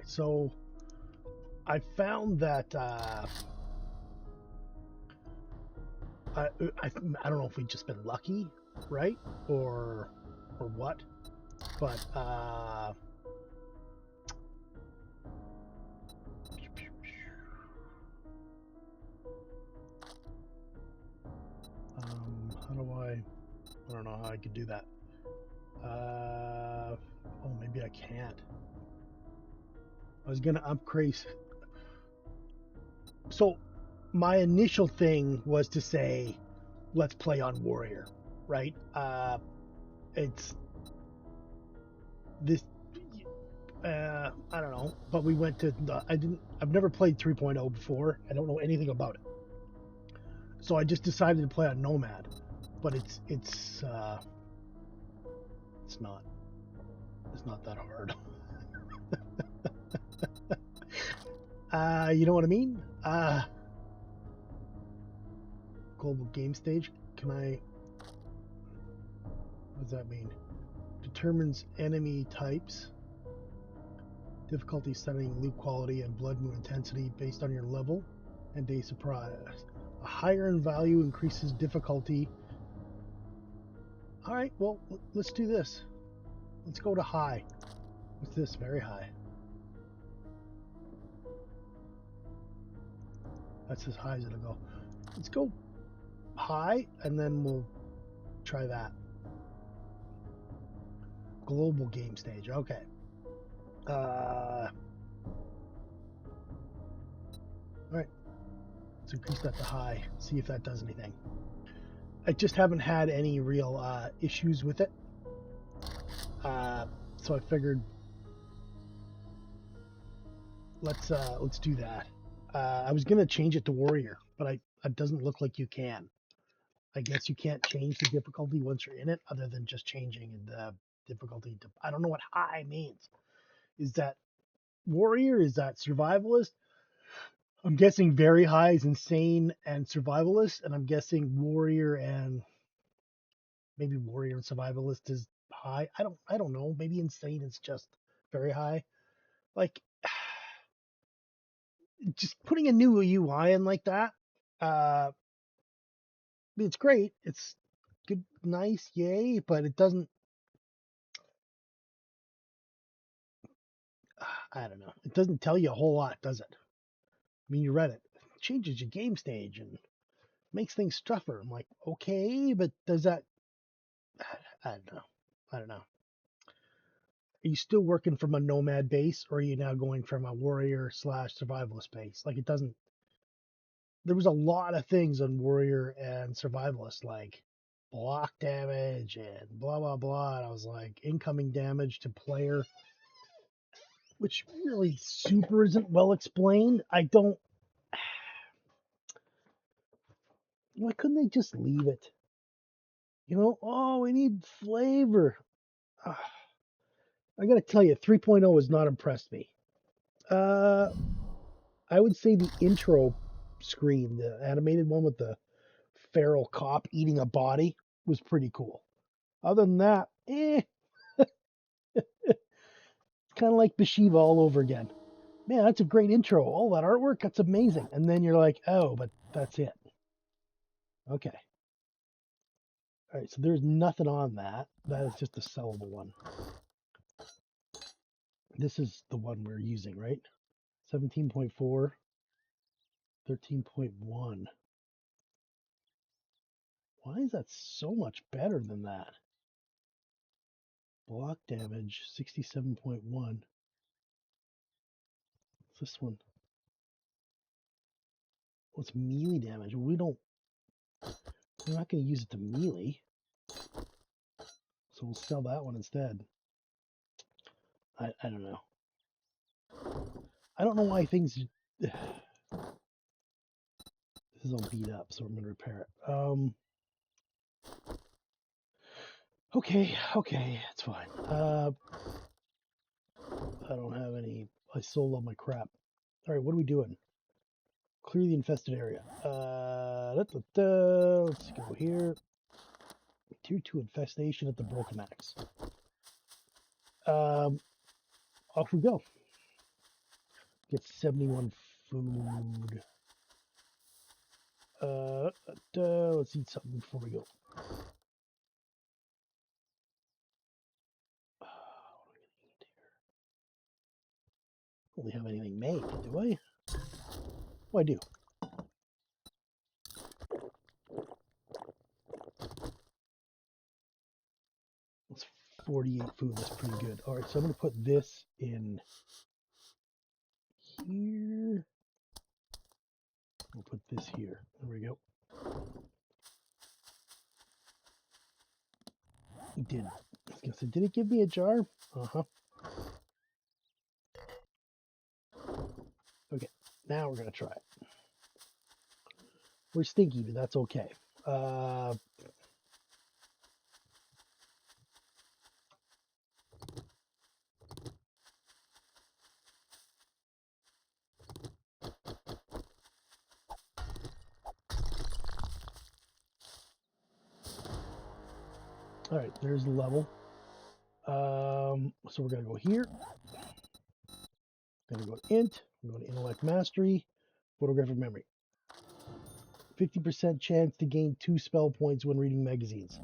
so I found that I don't know if we've just been lucky, right, or what, but how do I don't know how I could do that. Oh, maybe I can't. I was gonna upgrade. So my initial thing was to say, let's play on Warrior, right? It's this. I don't know, but we went to the. I've never played 3.0 before. I don't know anything about it, so I just decided to play on Nomad. But it's not that hard. You know what I mean? Global game stage. Can I? What does that mean? Determines enemy types, difficulty setting, loot quality, and blood moon intensity based on your level and day surprise. A higher in value increases difficulty. All right, well, let's do this. Let's go to high. What's this? Very high. That's as high as it'll go. Let's go high, and then we'll try that. Global game stage. Okay. All right. Let's increase that to high. See if that does anything. I just haven't had any real issues with it. So I figured let's do that. I was gonna change it to Warrior, but it doesn't look like you can. I guess you can't change the difficulty once you're in it, other than just changing the difficulty to. I don't know what high means. Is that Warrior? Is that Survivalist? I'm guessing very high is Insane and Survivalist, and I'm guessing Warrior and maybe Warrior and Survivalist is high. I don't know. Maybe Insane is just very high. Like just putting a new UI in like that. It's great. It's good, nice, yay, but it doesn't. I don't know. It doesn't tell you a whole lot, does it? I mean, you read it. It changes your game stage and makes things tougher. I'm like, okay, but does that? I don't know. I don't know. Are you still working from a nomad base, or are you now going from a warrior / survivalist base? Like, it doesn't. There was a lot of things on warrior and survivalist, like block damage and blah blah blah. And I was like, incoming damage to player, which really super isn't well explained. I don't. Why couldn't they just leave it? You know, oh, we need flavor. Ah, I gotta tell you, 3.0 has not impressed me. Uh, I would say the intro screen, the animated one with the feral cop eating a body, was pretty cool. Other than that, kind of like Bashiva all over again. Man, that's a great intro. All that artwork, that's amazing. And then you're like, oh, but that's it. Okay. All right, so there's nothing on that. That is just a sellable one. This is the one we're using, right? 17.4, 13.1. Why is that so much better than that? Block damage, 67.1. What's this one? What's melee damage? We're not going to use it to melee. So we'll sell that one instead. I don't know. I don't know why things. This is all beat up, so I'm going to repair it. Okay, it's fine. I don't have any. I sold all my crap. All right, what are we doing? Clear the infested area. Let's go here. Tier 2 infestation at the Broken Axe. Off we go. Get 71 food. Let's eat something before we go. Don't really have anything made, do I? Oh, I do. That's 48 food. That's pretty good. All right, so I'm going to put this in here. We'll put this here. There we go. It did. I was going to say, did it give me a jar? Uh-huh. Okay, now we're going to try it. We're stinky, but that's okay. All right, there's the level. So we're going to go here. Going to go to int. We're going to intellect mastery. Photographic memory. 50% chance to gain 2 spell points when reading magazines.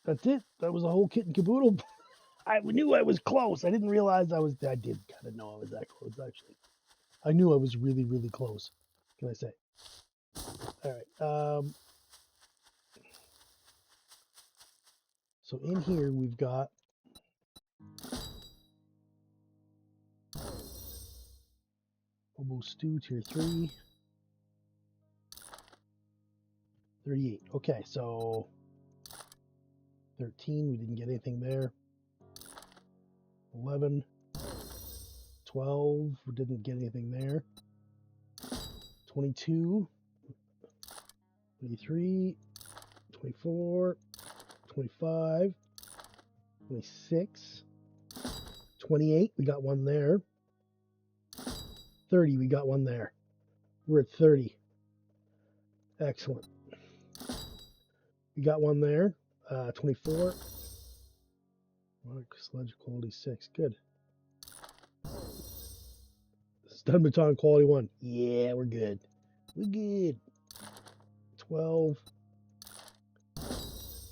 That's it. That was the whole kit and caboodle. I knew I was close. I didn't realize I did kind of know I was that close, actually. I knew I was really, really close. Can I say? All right. So in here, we've got Hobo Stew Tier 3. 38. Okay, so 13, we didn't get anything there. 11, 12, we didn't get anything there. 22, 23, 24, 25, 26, 28, we got one there. 30, we got one there. We're at 30. Excellent. We got one there. 24. Sledge quality 6. Good. Stun baton quality 1. Yeah, we're good. We're good. 12.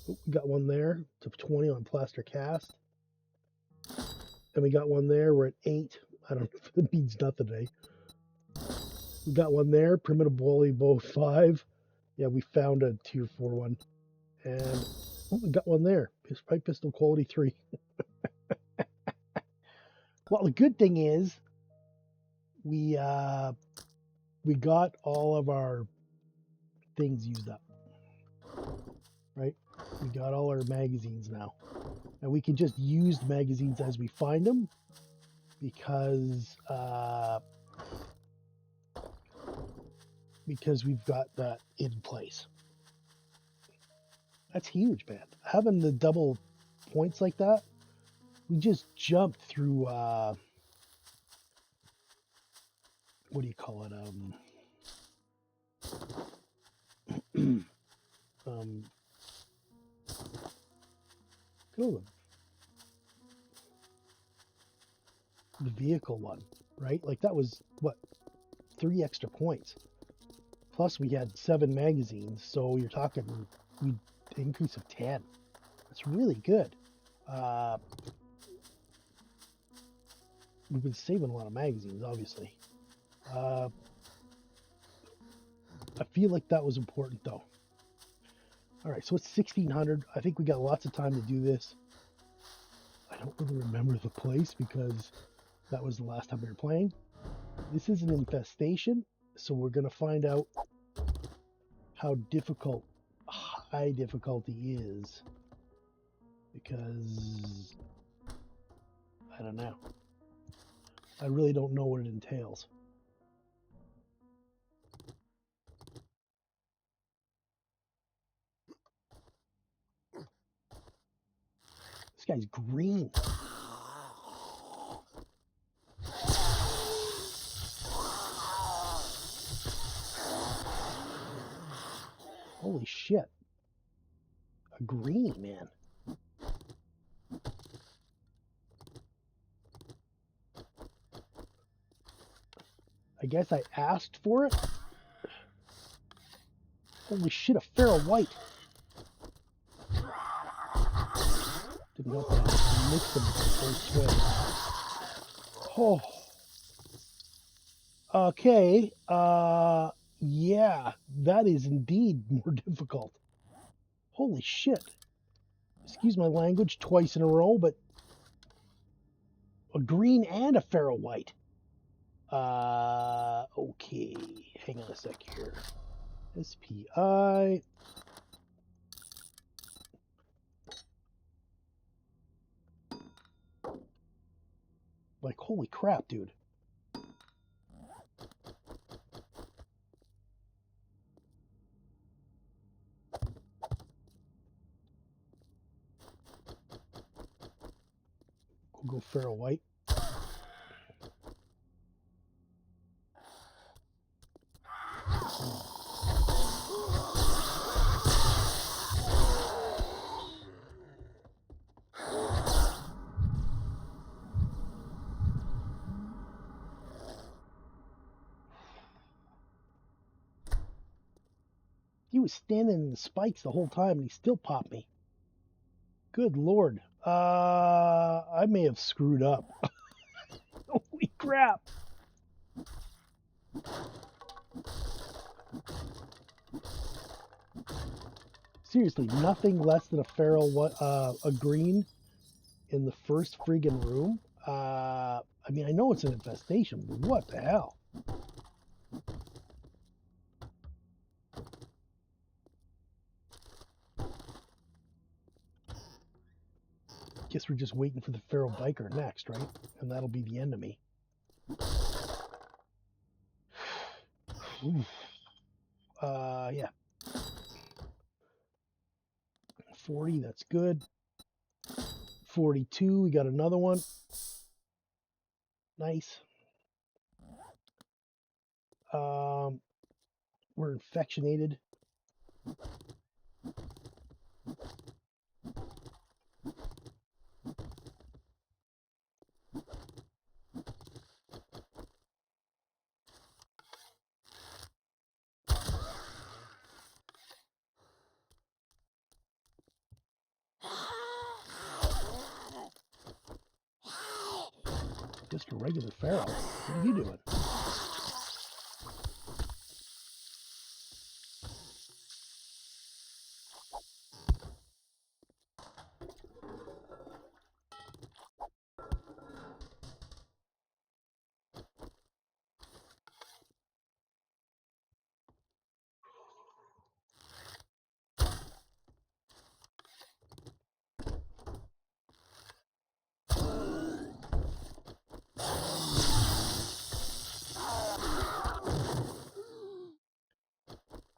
Oh, we got one there. To 20 on plaster cast. And we got one there. We're at 8. I don't know if it means nothing today. We got one there. Primitive Bully Bow 5. Yeah, we found a tier 4 one. And oh, we got one there. Pipe Pistol quality 3. Well, the good thing is we got all of our things used up, right? We got all our magazines now, and we can just use the magazines as we find them because we've got that in place. That's huge, man. Having the double points like that, we just jumped through what do you call it? The vehicle one, right? Like that was what, 3 extra points. Plus we had 7 magazines, so you're talking we increase of 10. That's really good. We've been saving a lot of magazines, obviously. I feel like that was important though. All right, so it's 1600. I think we got lots of time to do this. I don't really remember the place because that was the last time we were playing. This is an infestation, so we're going to find out how difficult high difficulty is because I don't know. I really don't know what it entails. This guy's green. Holy shit. A green, man. I guess I asked for it. Holy shit, a feral white. Didn't help that I mixed them the full swing. Oh. Okay. Yeah, that is indeed more difficult. Holy shit. Excuse my language twice in a row, but a green and a feral white. Okay. Hang on a sec here. SPI. Like, holy crap, dude. We'll go feral white. He was standing in the spikes the whole time and he still popped me. Good lord. I may have screwed up. Holy crap. Seriously, nothing less than a feral, a green in the first friggin' room. I mean, I know it's an infestation, but what the hell? Guess we're just waiting for the feral biker next, right? And that'll be the end of me. Yeah. 40, that's good. 42, we got another one. Nice. We're infectionated. Just a regular feral. What are you doing?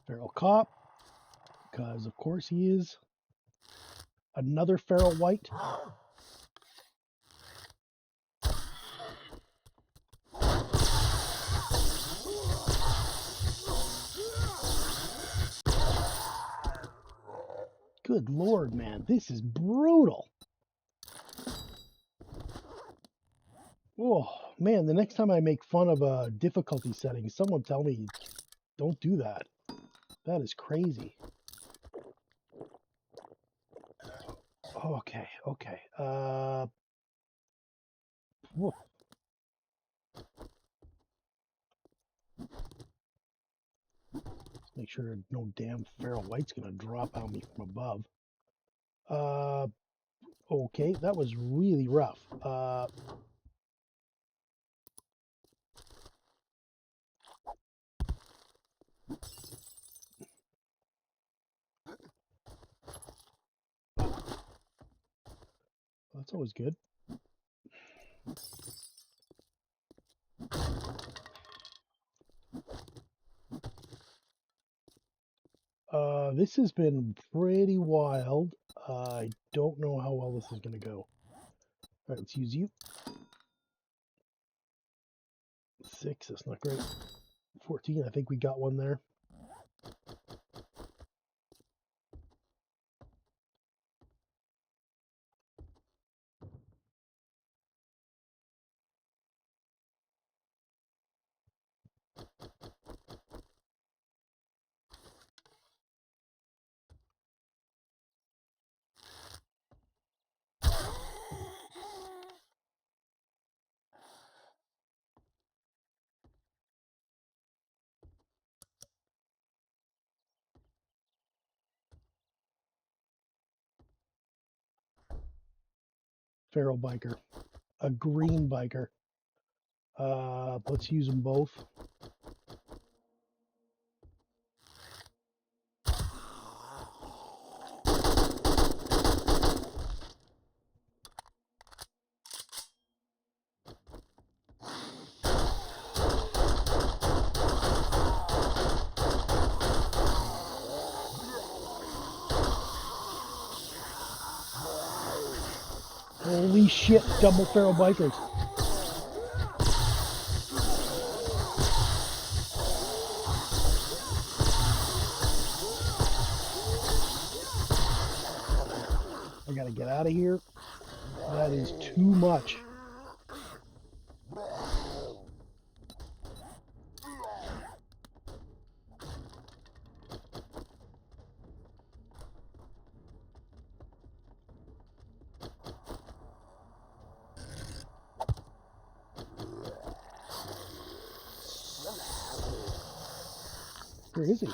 Feral cop, because of course he is. Another feral white. Good lord, man, this is brutal. Oh, man, the next time I make fun of a difficulty setting, someone tell me, don't do that. That is crazy. Okay, okay. Whoa. Let's make sure no damn feral white's gonna drop on me from above. Okay, that was really rough. That's always good. This has been pretty wild. I don't know how well this is going to go. All right, let's use you. 6, that's not great. 14, I think we got one there. feral biker, a green biker. Let's use them both. Holy shit, double feral bikers. I gotta get out of here. That is too much. Where is he?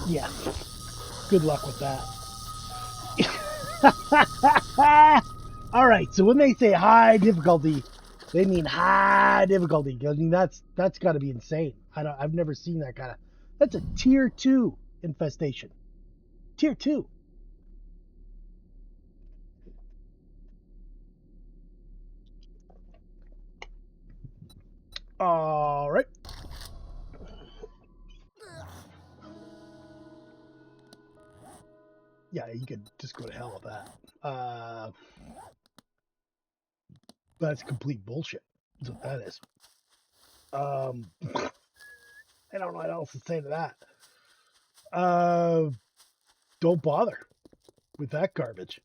Yeah. Good luck with that. All right. So when they say high difficulty, they mean high difficulty. I mean that's got to be insane. I've never seen that kind of. That's a tier 2 infestation. Tier 2. All right. Yeah, you could just go to hell with that. That's complete bullshit. Is what that is. I don't know what else to say to that. Don't bother with that garbage.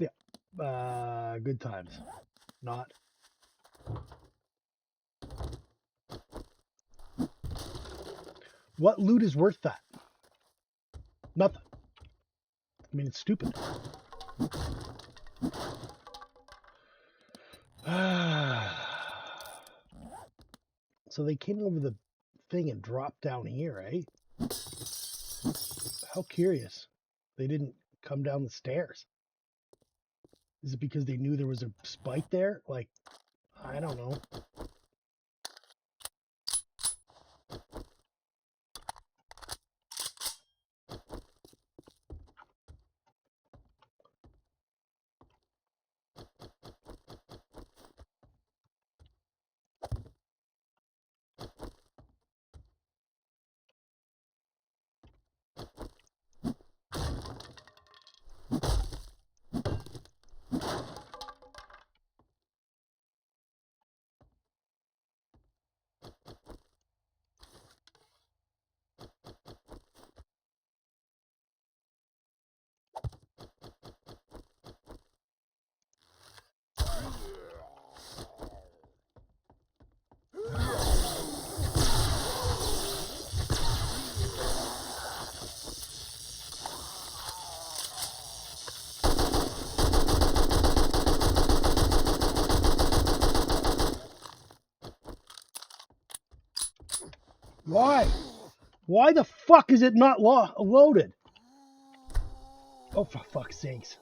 Yeah. Good times. Not. What loot is worth that? Nothing. I mean, it's stupid. So they came over the thing and dropped down here, eh? How curious. They didn't come down the stairs. Is it because they knew there was a spike there? Like, I don't know. Why? Why the fuck is it not loaded? Oh, for fuck's sakes.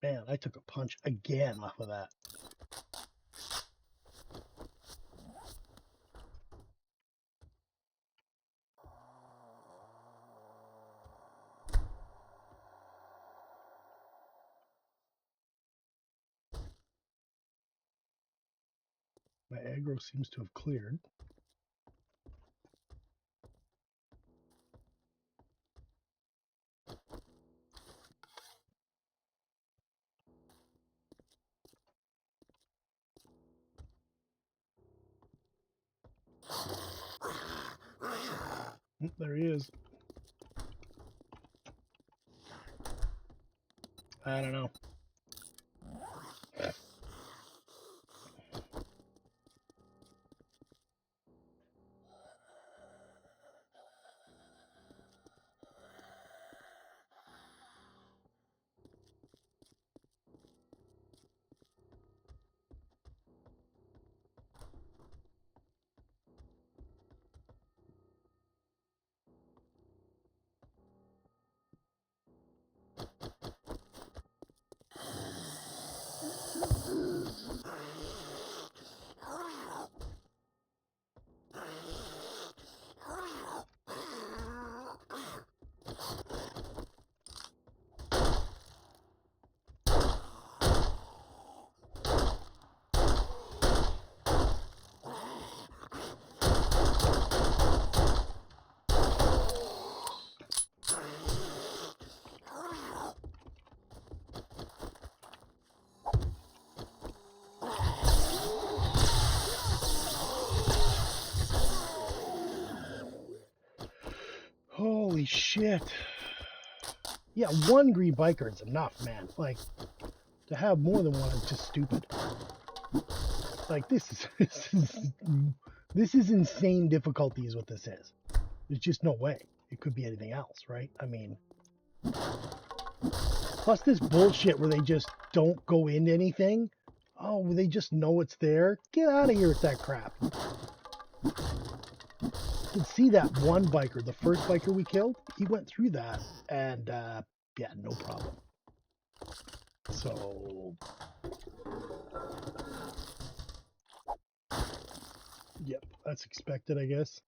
Man, I took a punch again off of that. My aggro seems to have cleared. There he is. I don't know. Holy shit. Yeah, one green biker is enough, man. Like, to have more than one is just stupid. Like, this is insane difficulty is what this is. There's just no way. It could be anything else, right? I mean, plus this bullshit where they just don't go into anything. Oh, they just know it's there. Get out of here with that crap. You can see that one biker, the first biker we killed, he went through that and yeah, no problem. So, yep, that's expected, I guess.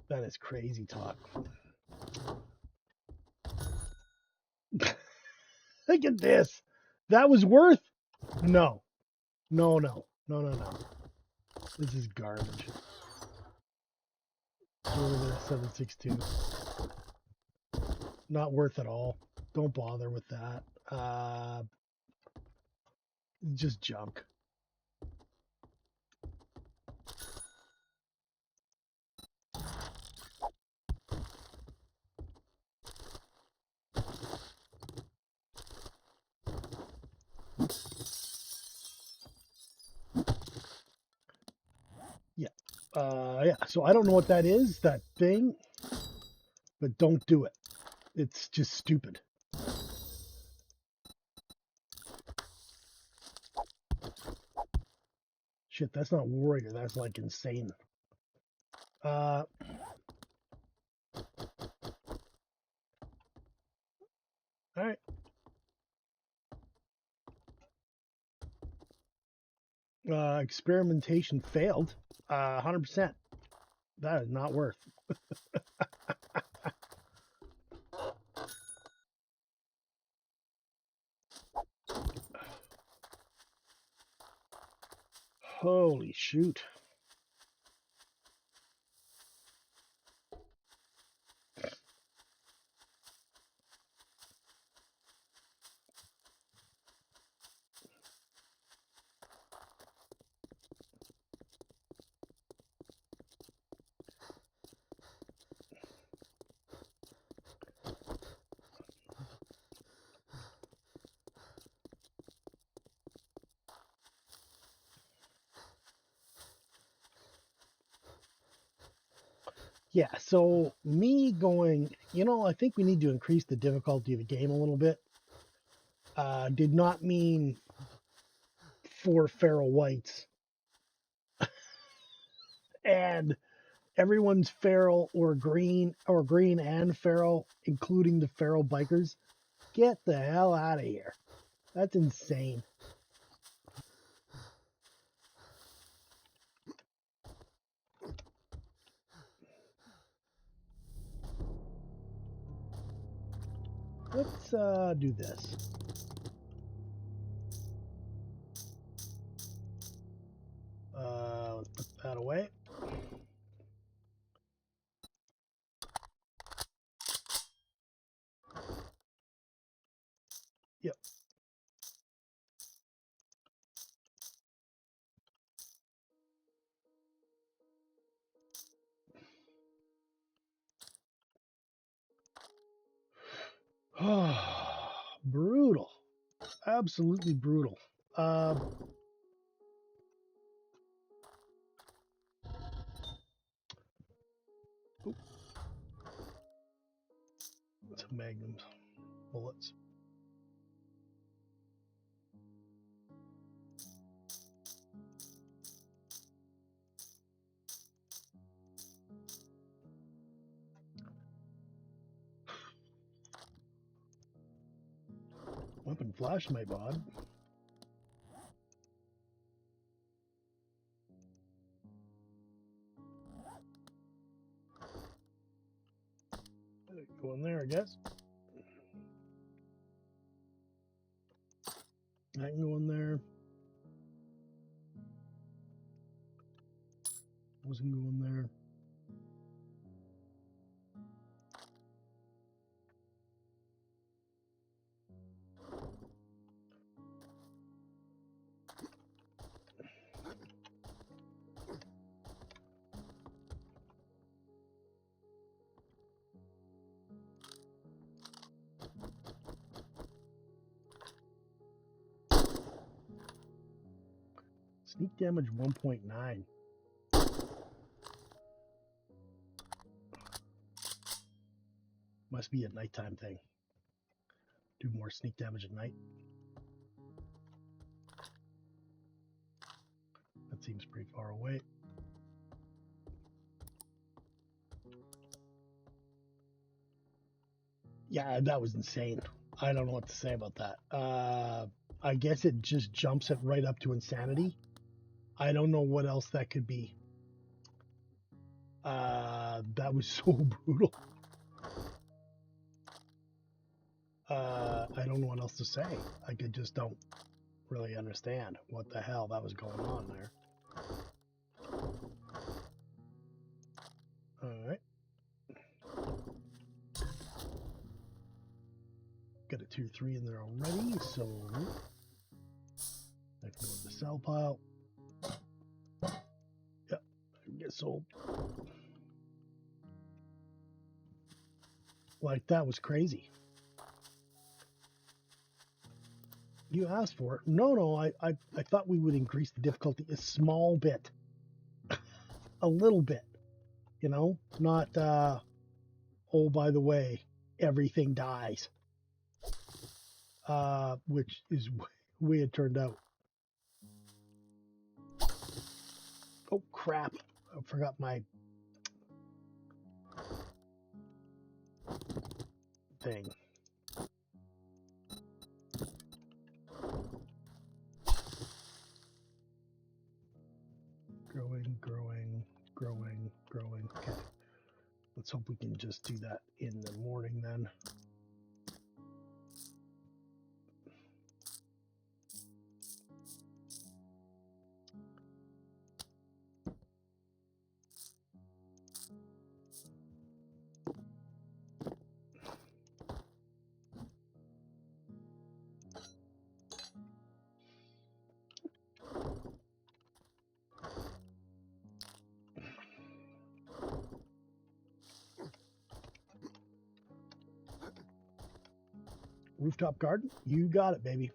That is crazy talk. Look at this. That was worth? No. No, no. No, no, no. This is garbage. Over there, 762. Not worth it all. Don't bother with that. Just junk. Yeah. Yeah. So I don't know what that is, that thing, but don't do it. It's just stupid. Shit, that's not warrior. That's like insane. All right. Experimentation failed. 100%. That is not worth. Holy shoot. Yeah, so me going, I think we need to increase the difficulty of the game a little bit. Did not mean 4 feral whites and everyone's feral or green and feral, including the feral bikers. Get the hell out of here. That's insane. Let's do this. Let's put that away. Yep. Brutal. Absolutely brutal. Some magnum bullets. Weapon flash my bod. Go in there, I guess. I can go in there. Wasn't going there. Sneak damage 1.9. Must be a nighttime thing. Do more sneak damage at night. That seems pretty far away. Yeah, that was insane. I don't know what to say about that. I guess it just jumps it right up to insanity. I don't know what else that could be. That was so brutal. I don't know what else to say. I just don't really understand what the hell that was going on there. All right. Got a 2-3 in there already, so I can go in the sell pile. Yep, get sold. Like, that was crazy. You asked for it. No, I thought we would increase the difficulty a small bit. A little bit. You know? Not, oh, by the way, everything dies. Which is the way it turned out. Oh, crap. I forgot my thing. Growing. Okay. Let's hope we can just do that in the morning then. Rooftop garden? You got it, baby.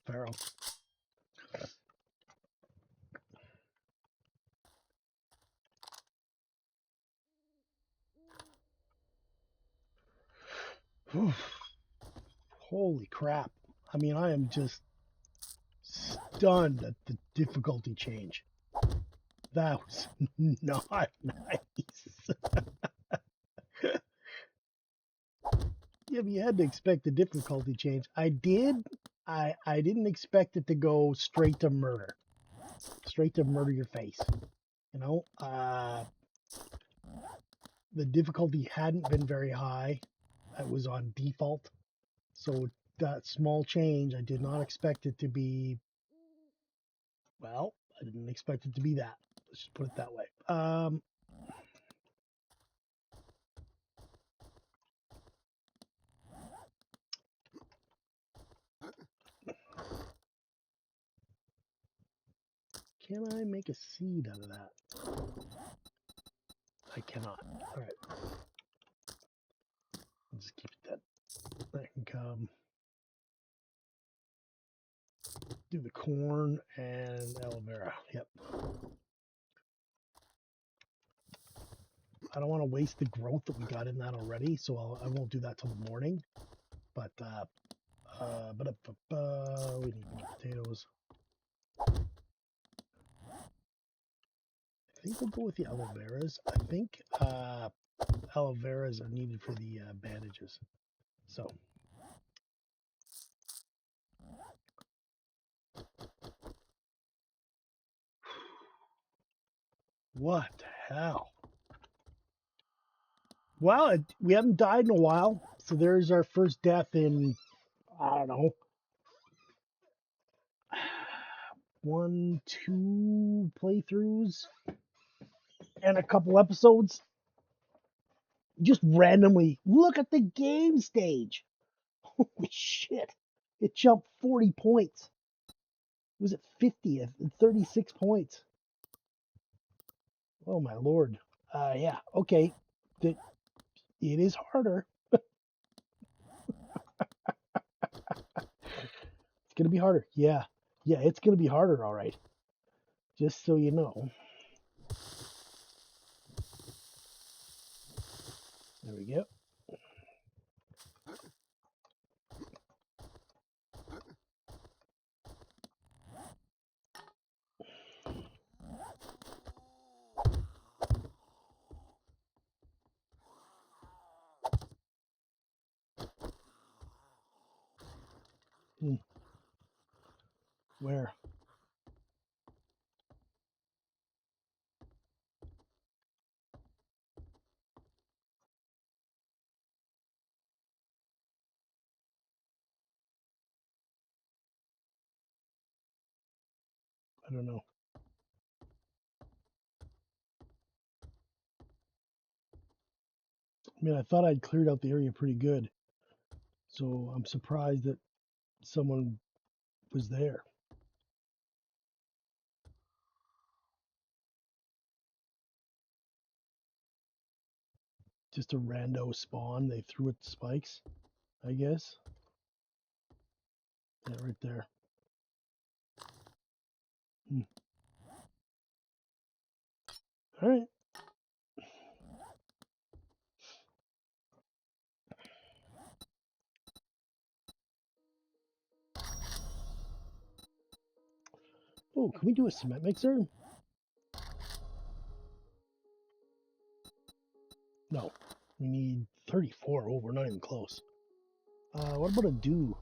Pharaoh. Holy crap. I mean, I am just stunned at the difficulty change. That was not nice. Yeah, but you had to expect the difficulty change. I did. I didn't expect it to go straight to murder. Straight to murder your face. You know? the difficulty hadn't been very high. It was on default. So that small change, I did not expect it to be, well, I didn't expect it to be that. Let's just put it that way. Can I make a seed out of that? I cannot. All right. I'll just keep it that. That can come. Do the corn and aloe vera. Yep. I don't want to waste the growth that we got in that already, so I won't do that till the morning. But we need more potatoes. I think we'll go with the aloe veras. I think aloe veras are needed for the bandages. So what the hell? Well, we haven't died in a while, so there's our first death in, I don't know, 1, 2 playthroughs and a couple episodes. Just randomly look at the game stage. Holy shit. It jumped 40 points. It was at 50th and 36 points. Oh my lord. Yeah, okay. It is harder. It's gonna be harder. Yeah. Yeah, it's gonna be harder, all right. Just so you know. There we go. Where? I don't know. I mean, I thought I'd cleared out the area pretty good. So I'm surprised that someone was there. Just a rando spawn. They threw it spikes, I guess. Yeah, right there. All right. Oh, can we do a cement mixer? No. We need 34. Oh, we're not even close. What about a dew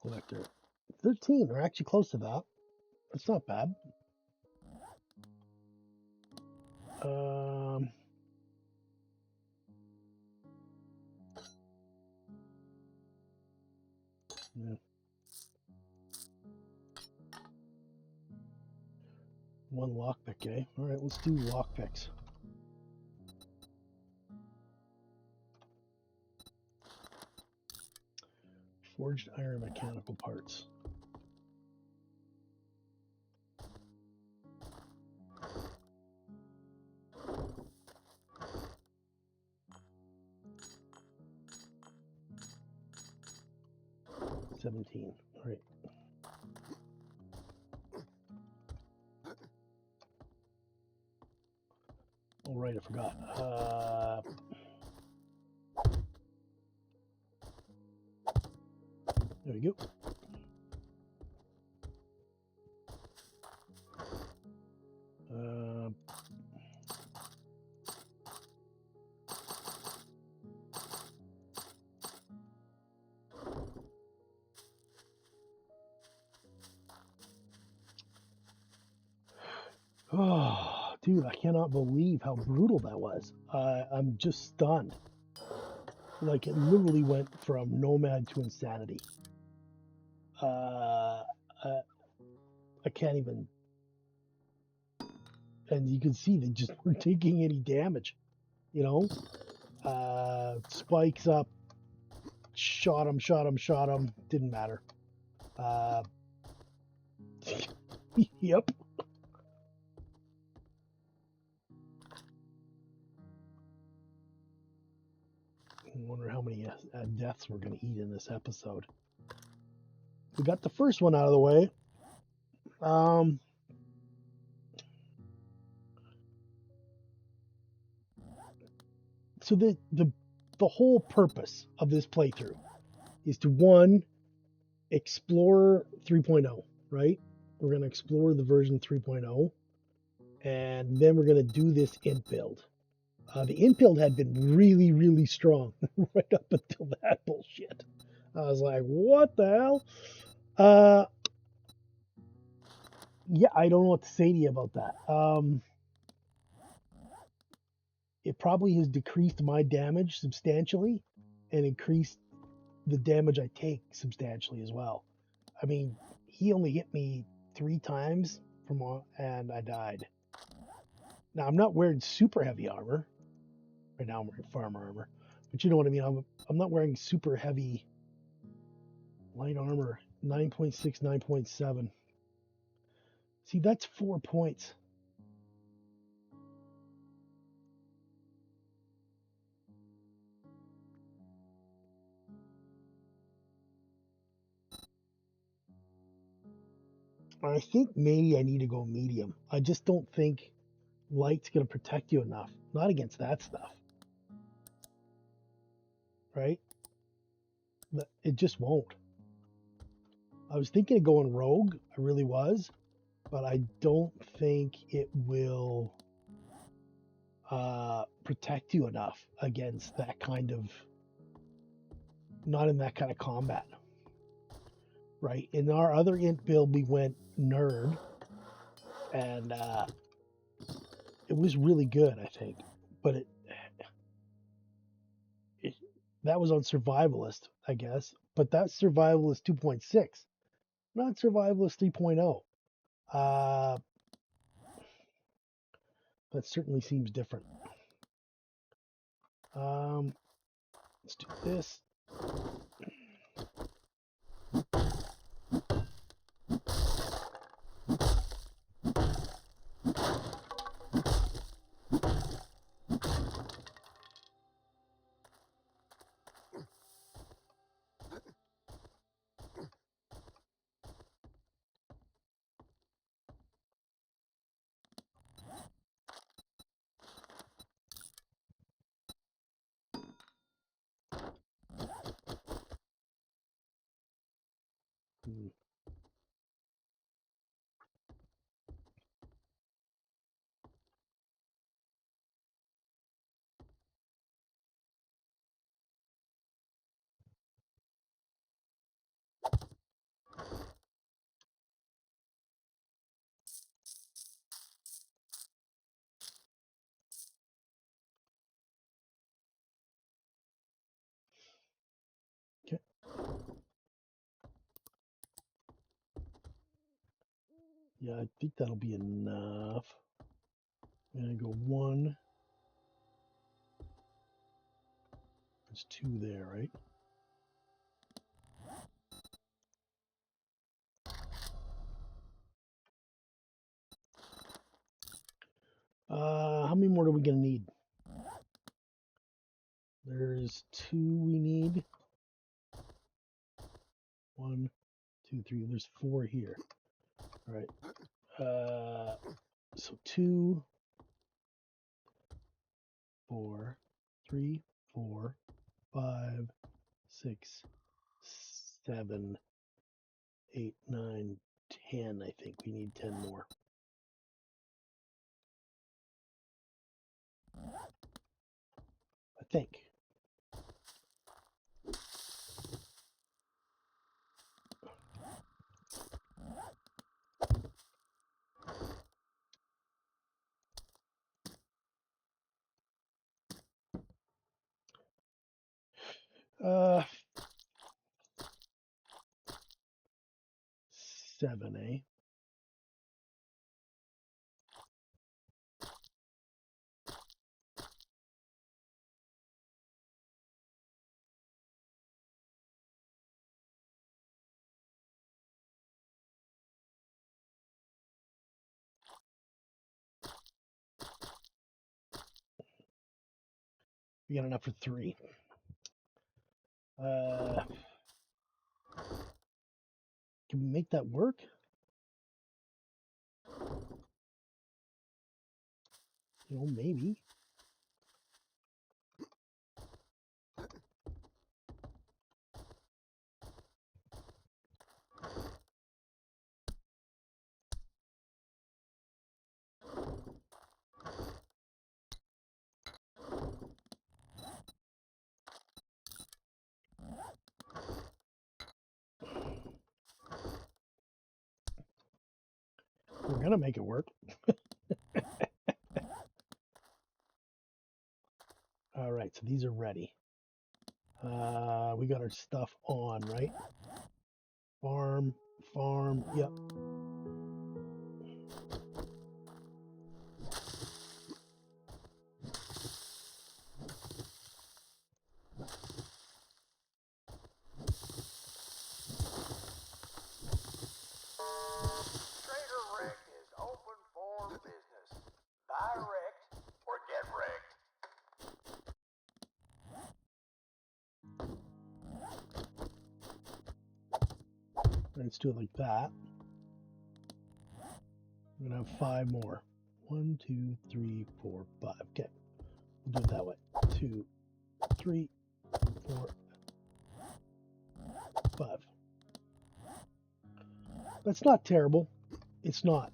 collector? 13. We're actually close to that. That's not bad. Yeah. One lockpick, eh? All right, let's do lockpicks. Forged iron mechanical parts. $17. All right. All right, I forgot. There we go. Oh, Dude, I cannot believe how brutal that was. I'm just stunned. Like, it literally went from nomad to insanity. Uh, I can't even. And you can see they just weren't taking any damage. You know, spikes up, shot him, shot him, shot him. Didn't matter. Uh, yep. I wonder how many deaths we're going to eat in this episode. We got the first one out of the way. So the whole purpose of this playthrough is to one, explore 3.0, right? We're going to explore the version 3.0, and then we're going to do this int build. The int build had been really, really strong right up until that bullshit. I was like, what the hell? Yeah, I don't know what to say to you about that. It probably has decreased my damage substantially and increased the damage I take substantially as well. I mean, he only hit me 3 times and I died. Now, I'm not wearing super heavy armor. Right now I'm wearing farmer armor. But you know what I mean? I'm not wearing super heavy light armor. 9.6, 9.7. See, that's 4 points. I think maybe I need to go medium. I just don't think light's going to protect you enough. Not against that stuff. Right? It just won't. I was thinking of going rogue. I really was. But I don't think it will protect you enough against that kind of, not in that kind of combat. Right? In our other int build, we went nerd. And it was really good, I think. But it that was on survivalist, I guess. But that's survivalist 2.6, not survivalist 3.0. That certainly seems different. Let's do this. Okay. Yeah, I think that'll be enough. I'm gonna go 1. There's 2 there, right? How many more are we gonna need? There's 2 we need. 1, 2, 3. There's 4 here. All right. So 2, 4, 3, 4, 5, 6, 7, 8, 9, 10. I think we need 10 more. I think. Uh, 7, eh? We got enough for 3. Can we make that work? You know, maybe. We're gonna make it work. All right, so these are ready. We got our stuff on, right? Farm, yep. Trader Rick is open for business. Buy wrecked or get wrecked. Let's do it like that. We're gonna have 5 more. 1, 2, 3, 4, 5. Okay, we'll do it that way. 2, 3, 4, 5. That's not terrible. It's not.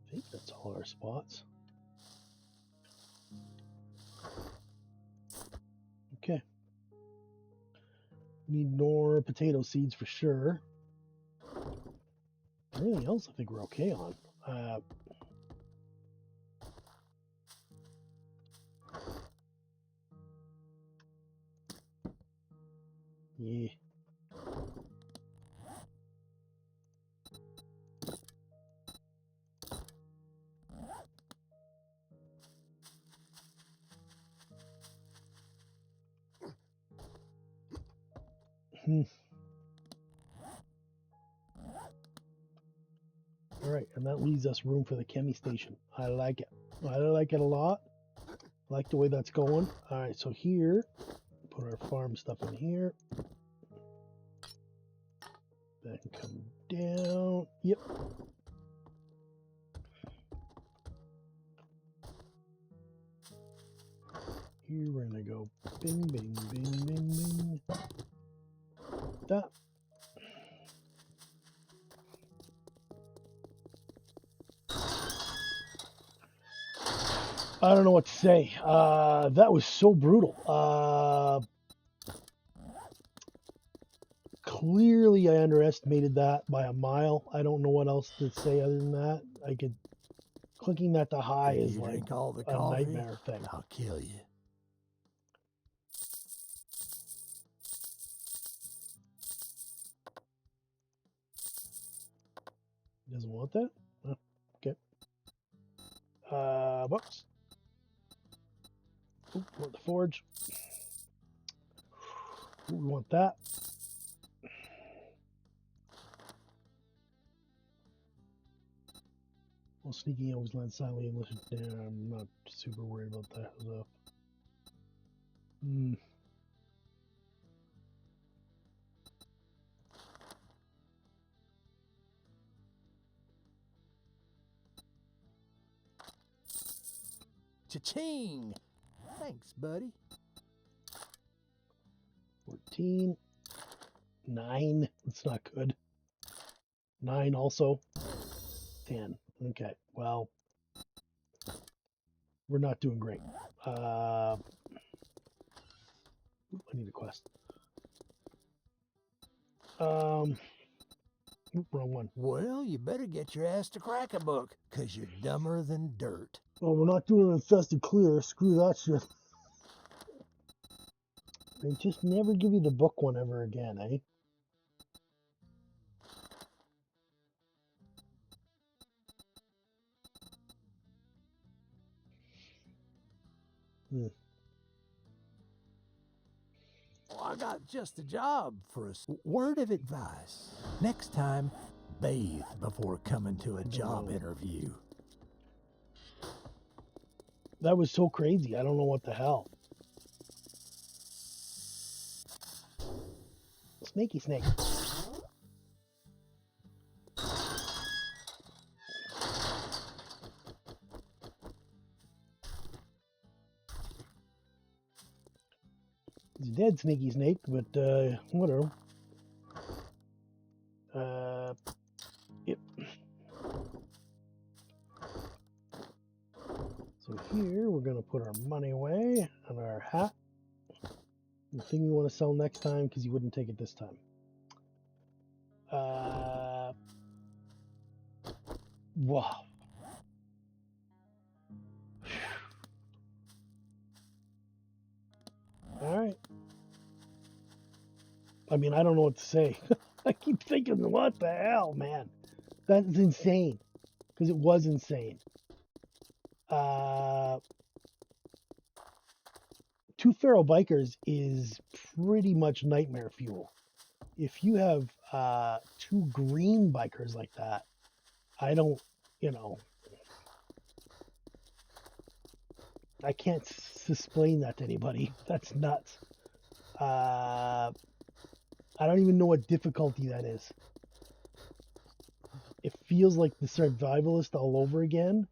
I think that's all our spots. Okay. Need more potato seeds for sure. Everything else I think we're okay on. Yeah. All right, and that leaves us room for the chemi station. I like it. I like it a lot. I like the way that's going. All right, so here, put our farm stuff in here. Then come down. Yep. Here we're gonna go bing, bing, bing, bing, bing. That. I don't know what to say. That was so brutal. Clearly, I underestimated that by a mile. I don't know what else to say other than that. Clicking that to high If is you like drink all the a coffee, nightmare thing. I'll kill you. Doesn't want that? Oh, okay. Whoops. Ooh, want the forge. Ooh, we want that. Well, sneaking always lands silently unless I'm not super worried about that though. Cha-ching! Thanks, buddy. 14. 9. That's not good. 9 also. 10. Okay. Well, we're not doing great. I need a quest. Wrong one. Well, you better get your ass to crack a book, 'cause you're dumber than dirt. Well, we're not doing an infested clear. Screw that shit. They just never give you the book one ever again, eh? Hmm. Well, I got just the job for a word of advice. Next time, bathe before coming to a job interview. That was so crazy. I don't know what the hell. Snaky snake. He's dead, Snaky Snake, but whatever. Yep. So here we're gonna put our money away and our hat. The thing we want to sell next time because you wouldn't take it this time. Wow. All right. I mean, I don't know what to say. I keep thinking, what the hell, man? That's insane. Because it was insane. 2 feral bikers is pretty much nightmare fuel. If you have 2 green bikers like that, I don't, I can't explain that to anybody. That's nuts. I don't even know what difficulty that is. It feels like the survivalist all over again,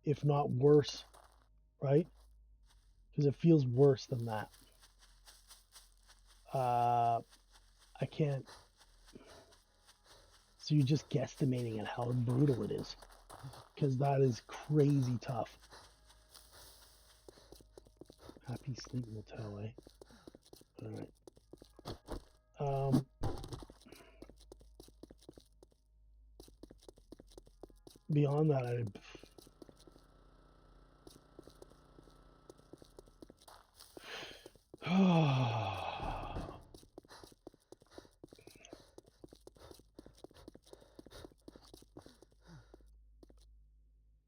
if not worse, right? Because it feels worse than that. I can't. So you're just guesstimating at how brutal it is, because that is crazy tough. Happy Sleep Motel, eh? All right. Beyond that,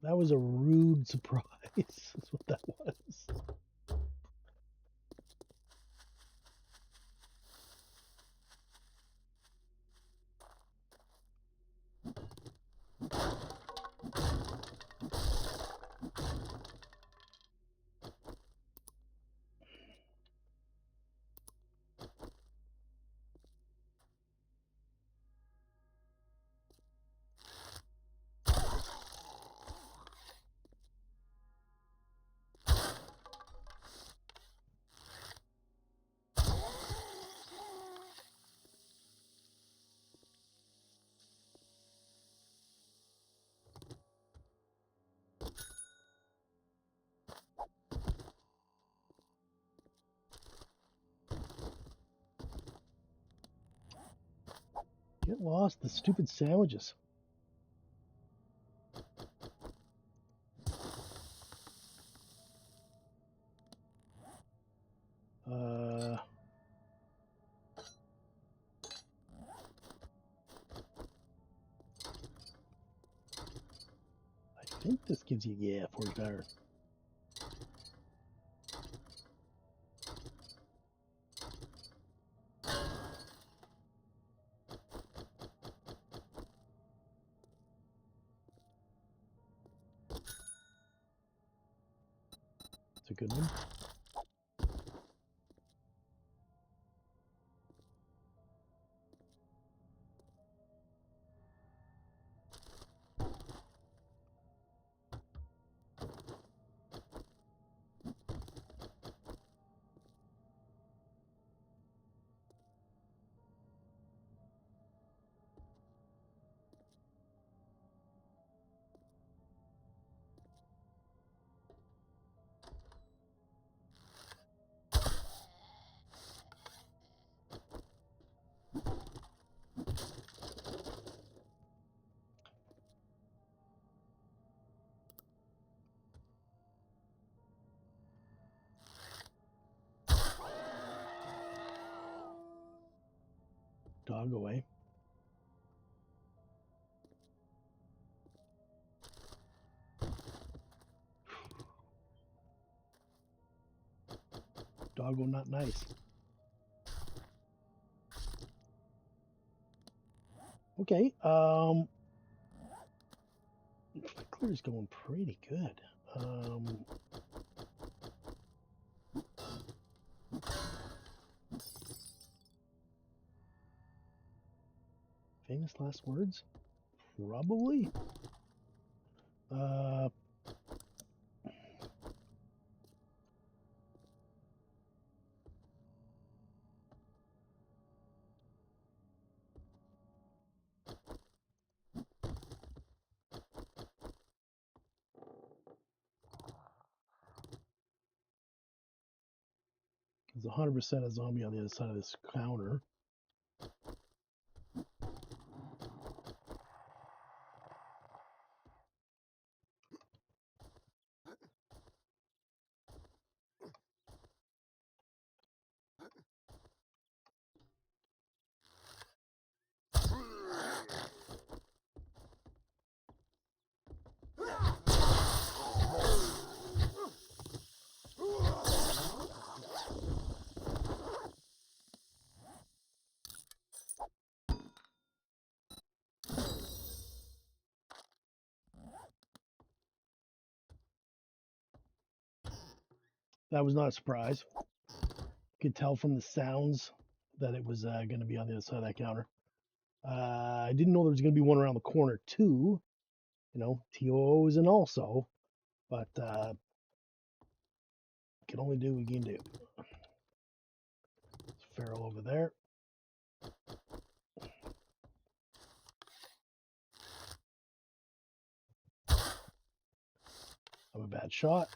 that was a rude surprise. That's what that was. Get lost, the stupid sandwiches. I think this gives you, yeah, 40 power. It's a good one. dog away. Doggo not nice. Okay, clear's going pretty good. Famous last words? Probably. There's 100% a zombie on the other side of this counter. That was not a surprise. Could tell from the sounds that it was going to be on the other side of that counter. I didn't know there was going to be one around the corner too. You know, TOs and also, but can only do what we can do. Feral over there. I'm a bad shot.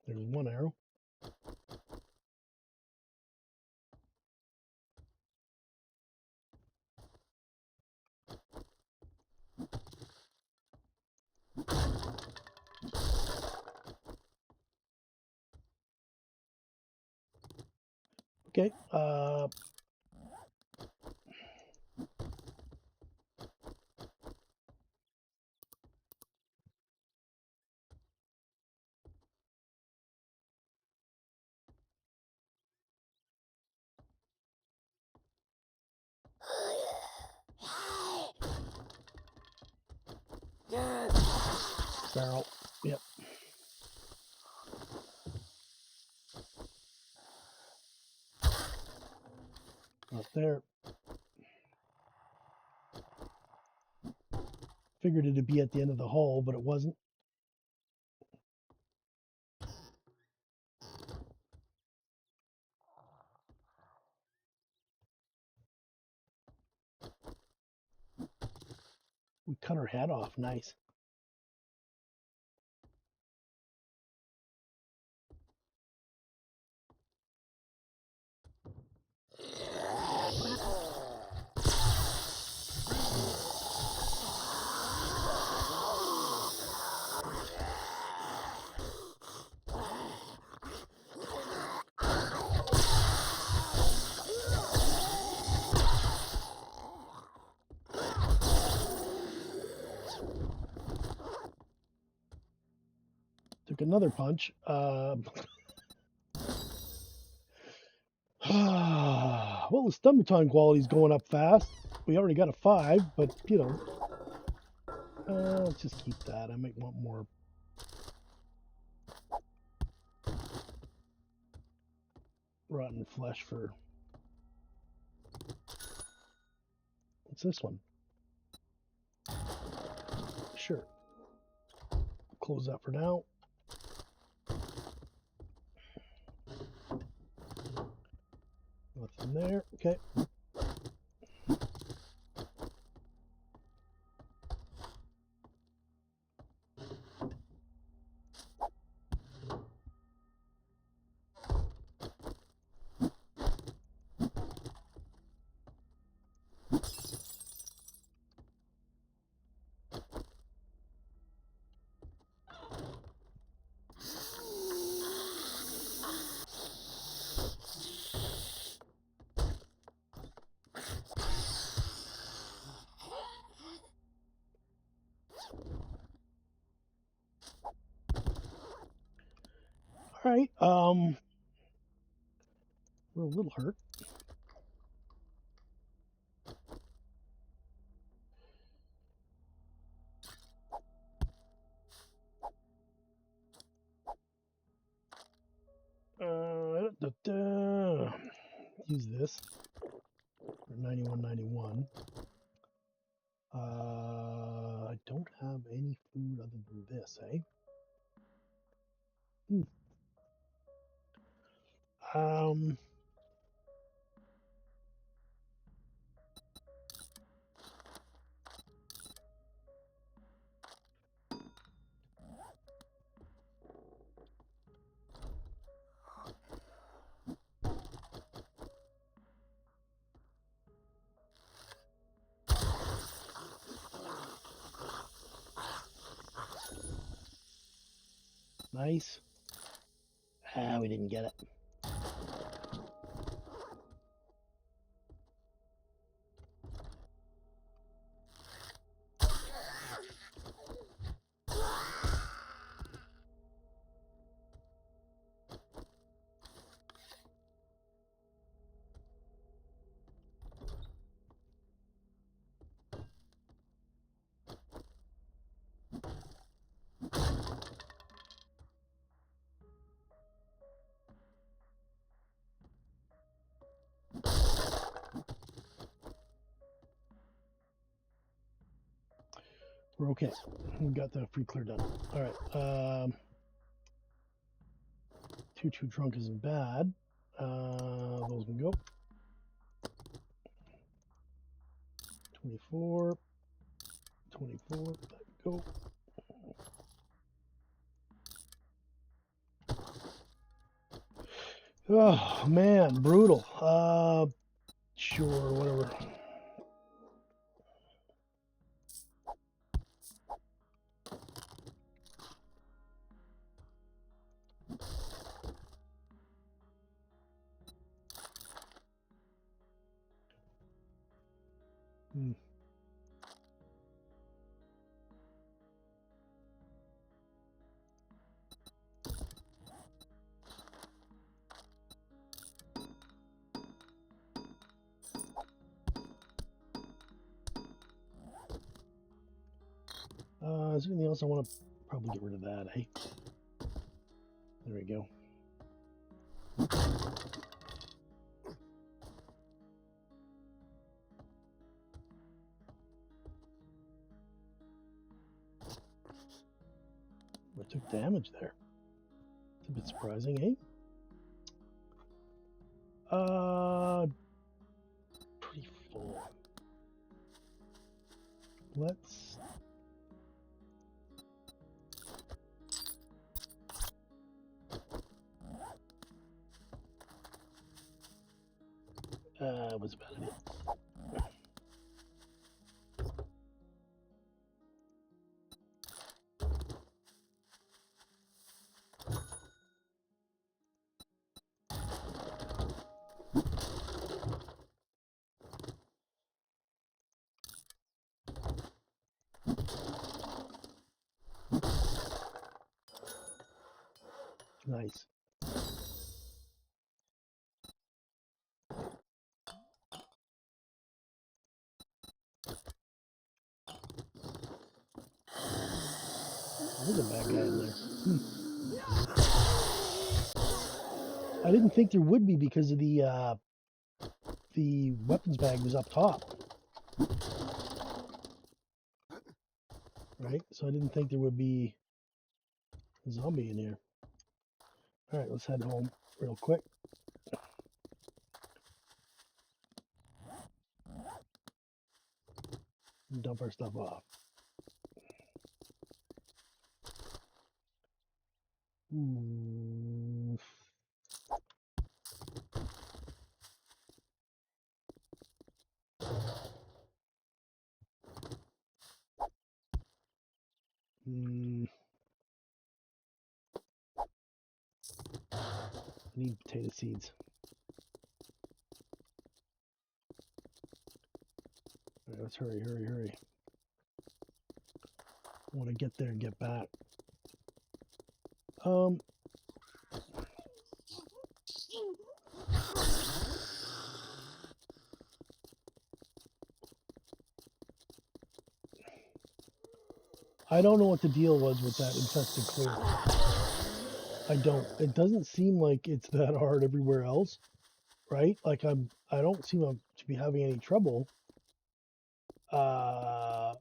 There's one arrow. Okay. Barrel. Yep. Not there. Figured it'd be at the end of the hall, but it wasn't. We cut her head off. Nice. Took another punch. Well, the stomach time quality's going up fast. We already got a 5, but you know, let's just keep that. I might want more. Rotten flesh for. What's this one? Sure. Close that for now. Nothing there. Okay. All right. We're a little hurt. Use this for 91.91. I don't have any food other than this, eh? Hmm. Um. Nice. Ah, we didn't get it. We're okay. We got the free clear done. All right. Too drunk isn't bad. Those can go. 24. 24. That can go. Oh man, brutal. Sure, whatever. Hmm. Is there anything else I want to probably get rid of that, eh? There we go. I took damage there. It's a bit surprising, eh? Pretty full. Let's. Was a bad idea. Nice. There's a bad guy in there. I didn't think there would be because of the weapons bag was up top. Right? So I didn't think there would be a zombie in here. Alright, let's head home real quick. And dump our stuff off. Ooh. I need potato seeds. Alright, let's hurry. I want to get there and get back. I don't know what the deal was with that infested clear. I don't. It doesn't seem like it's that hard everywhere else, right? Like I don't seem to be having any trouble. But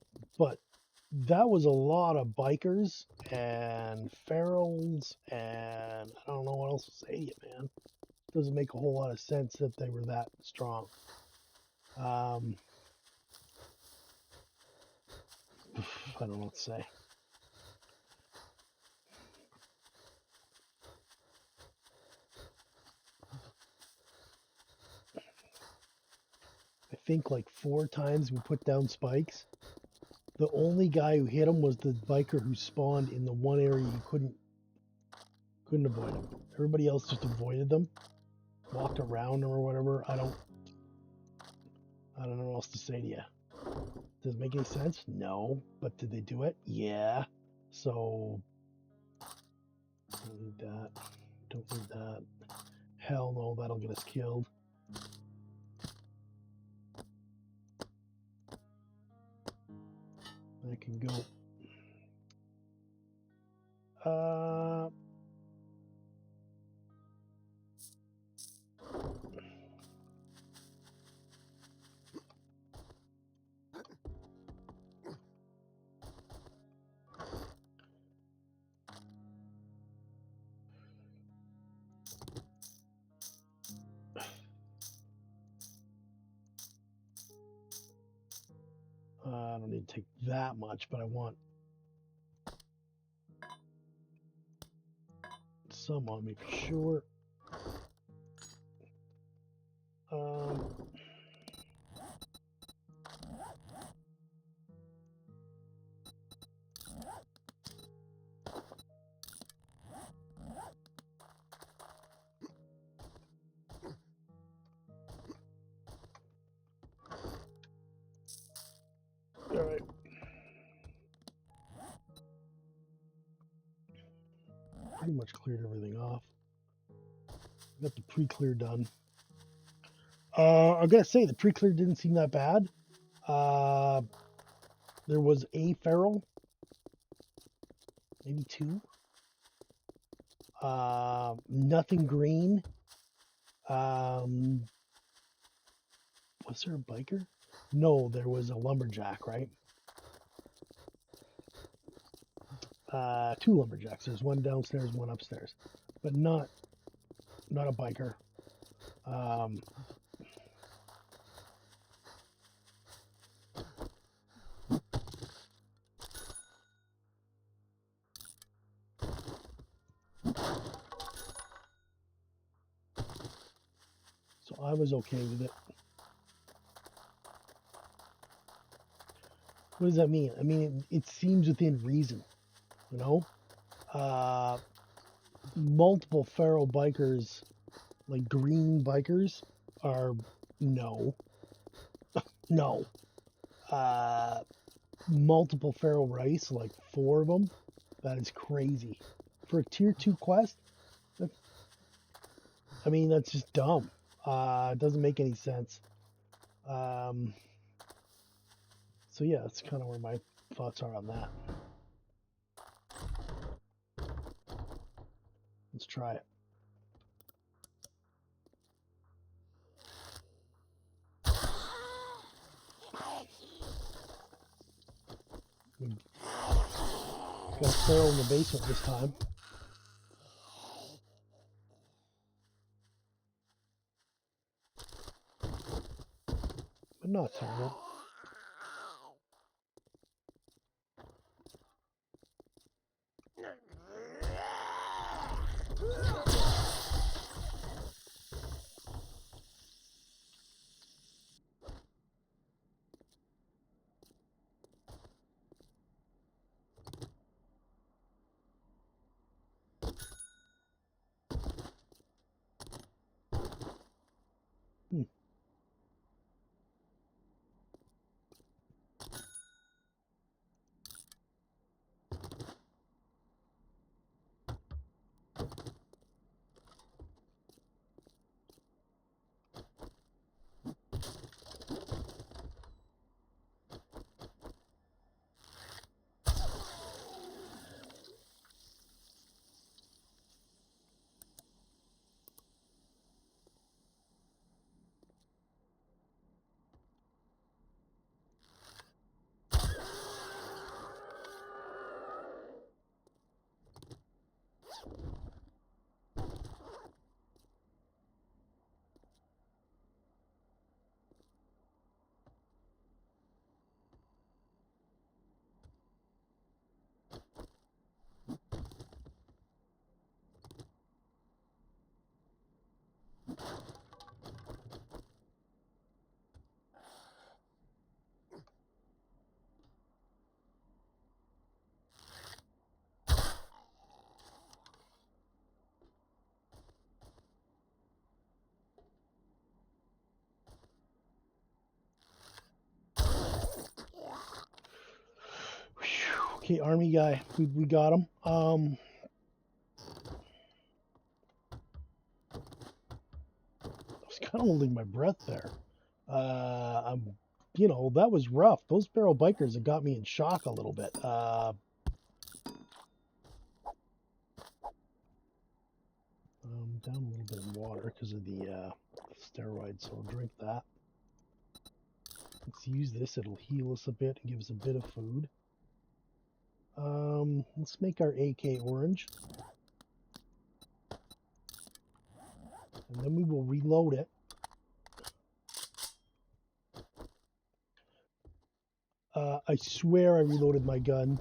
that was a lot of bikers and ferals, and I don't know what else to say to you, man. Doesn't make a whole lot of sense that they were that strong. I don't know what to say. I think like 4 times we put down spikes. The only guy who hit him was the biker who spawned in the one area you couldn't avoid him. Everybody else just avoided them, walked around them or whatever. I don't know what else to say to you. Does it make any sense? No. But did they do it? Yeah. So don't need that. Don't need that. Hell no, that'll get us killed. I can go. I don't need to take that much, but I want some on me for sure. All right. Pretty much cleared everything off. Got the pre-clear done. I gotta say the pre-clear didn't seem that bad. There was a feral, maybe 2. Nothing green. Was there a biker? No, there was a lumberjack, right? 2 lumberjacks. There's one downstairs, one upstairs, but not a biker. So I was okay with it. What does that mean? I mean, it seems within reason, you know? Multiple feral bikers, like green bikers, are no. No. Multiple feral rice, like 4 of them, that is crazy. For a tier 2 quest, I mean, that's just dumb. It doesn't make any sense. So yeah, that's kind of where my thoughts are on that. Let's try it. Got a feral in the basement this time. But not terrible. Okay, army guy, we got him. I was kind of holding my breath there. That was rough. Those feral bikers have got me in shock a little bit. Down a little bit of water because of the steroids, so I'll drink that. Let's use this. It'll heal us a bit and give us a bit of food. Let's make our AK orange. And then we will reload it. I swear I reloaded my gun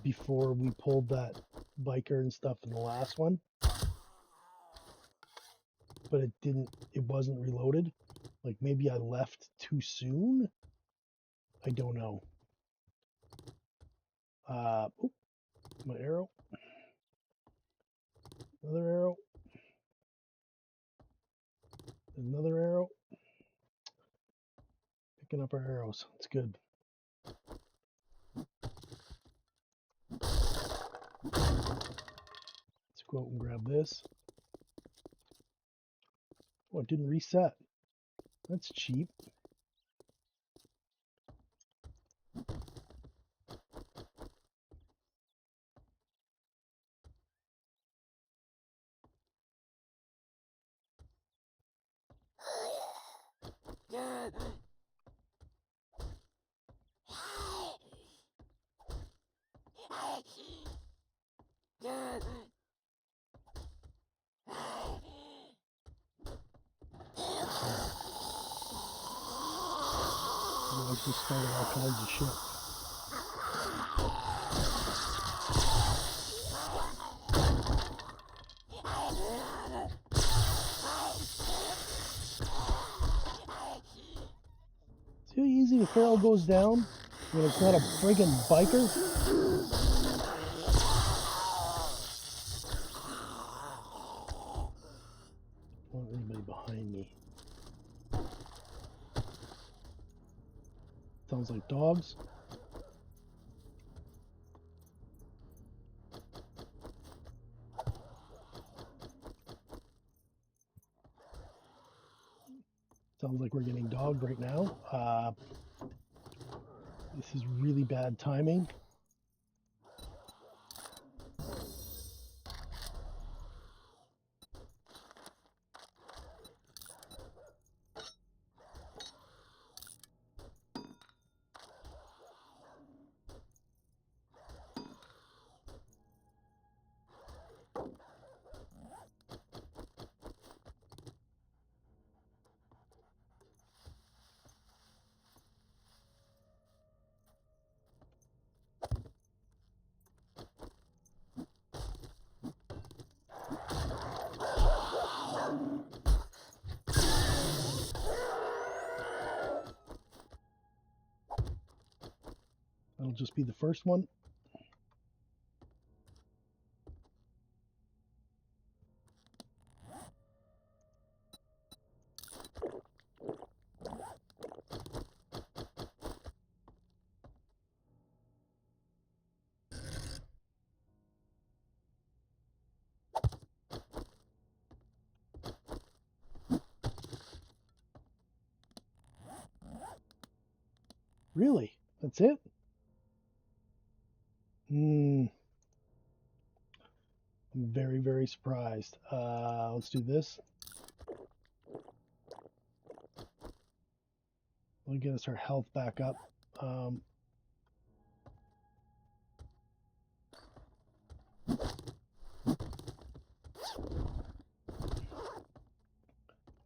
before we pulled that biker and stuff in the last one. But it wasn't reloaded. Like maybe I left too soon? I don't know. My arrow. Another arrow. Another arrow. Picking up our arrows. It's good. Let's go out and grab this. Oh, it didn't reset. That's cheap. I just started all kinds of shit. See how easy the feral goes down when it's not a friggin' biker? I don't want anybody behind me. Sounds like dogs. Sounds like we're getting dogged right now. This is really bad timing. That'll just be the first one. Really? That's it? I'm very, very surprised. Let's do this. We'll get us our health back up.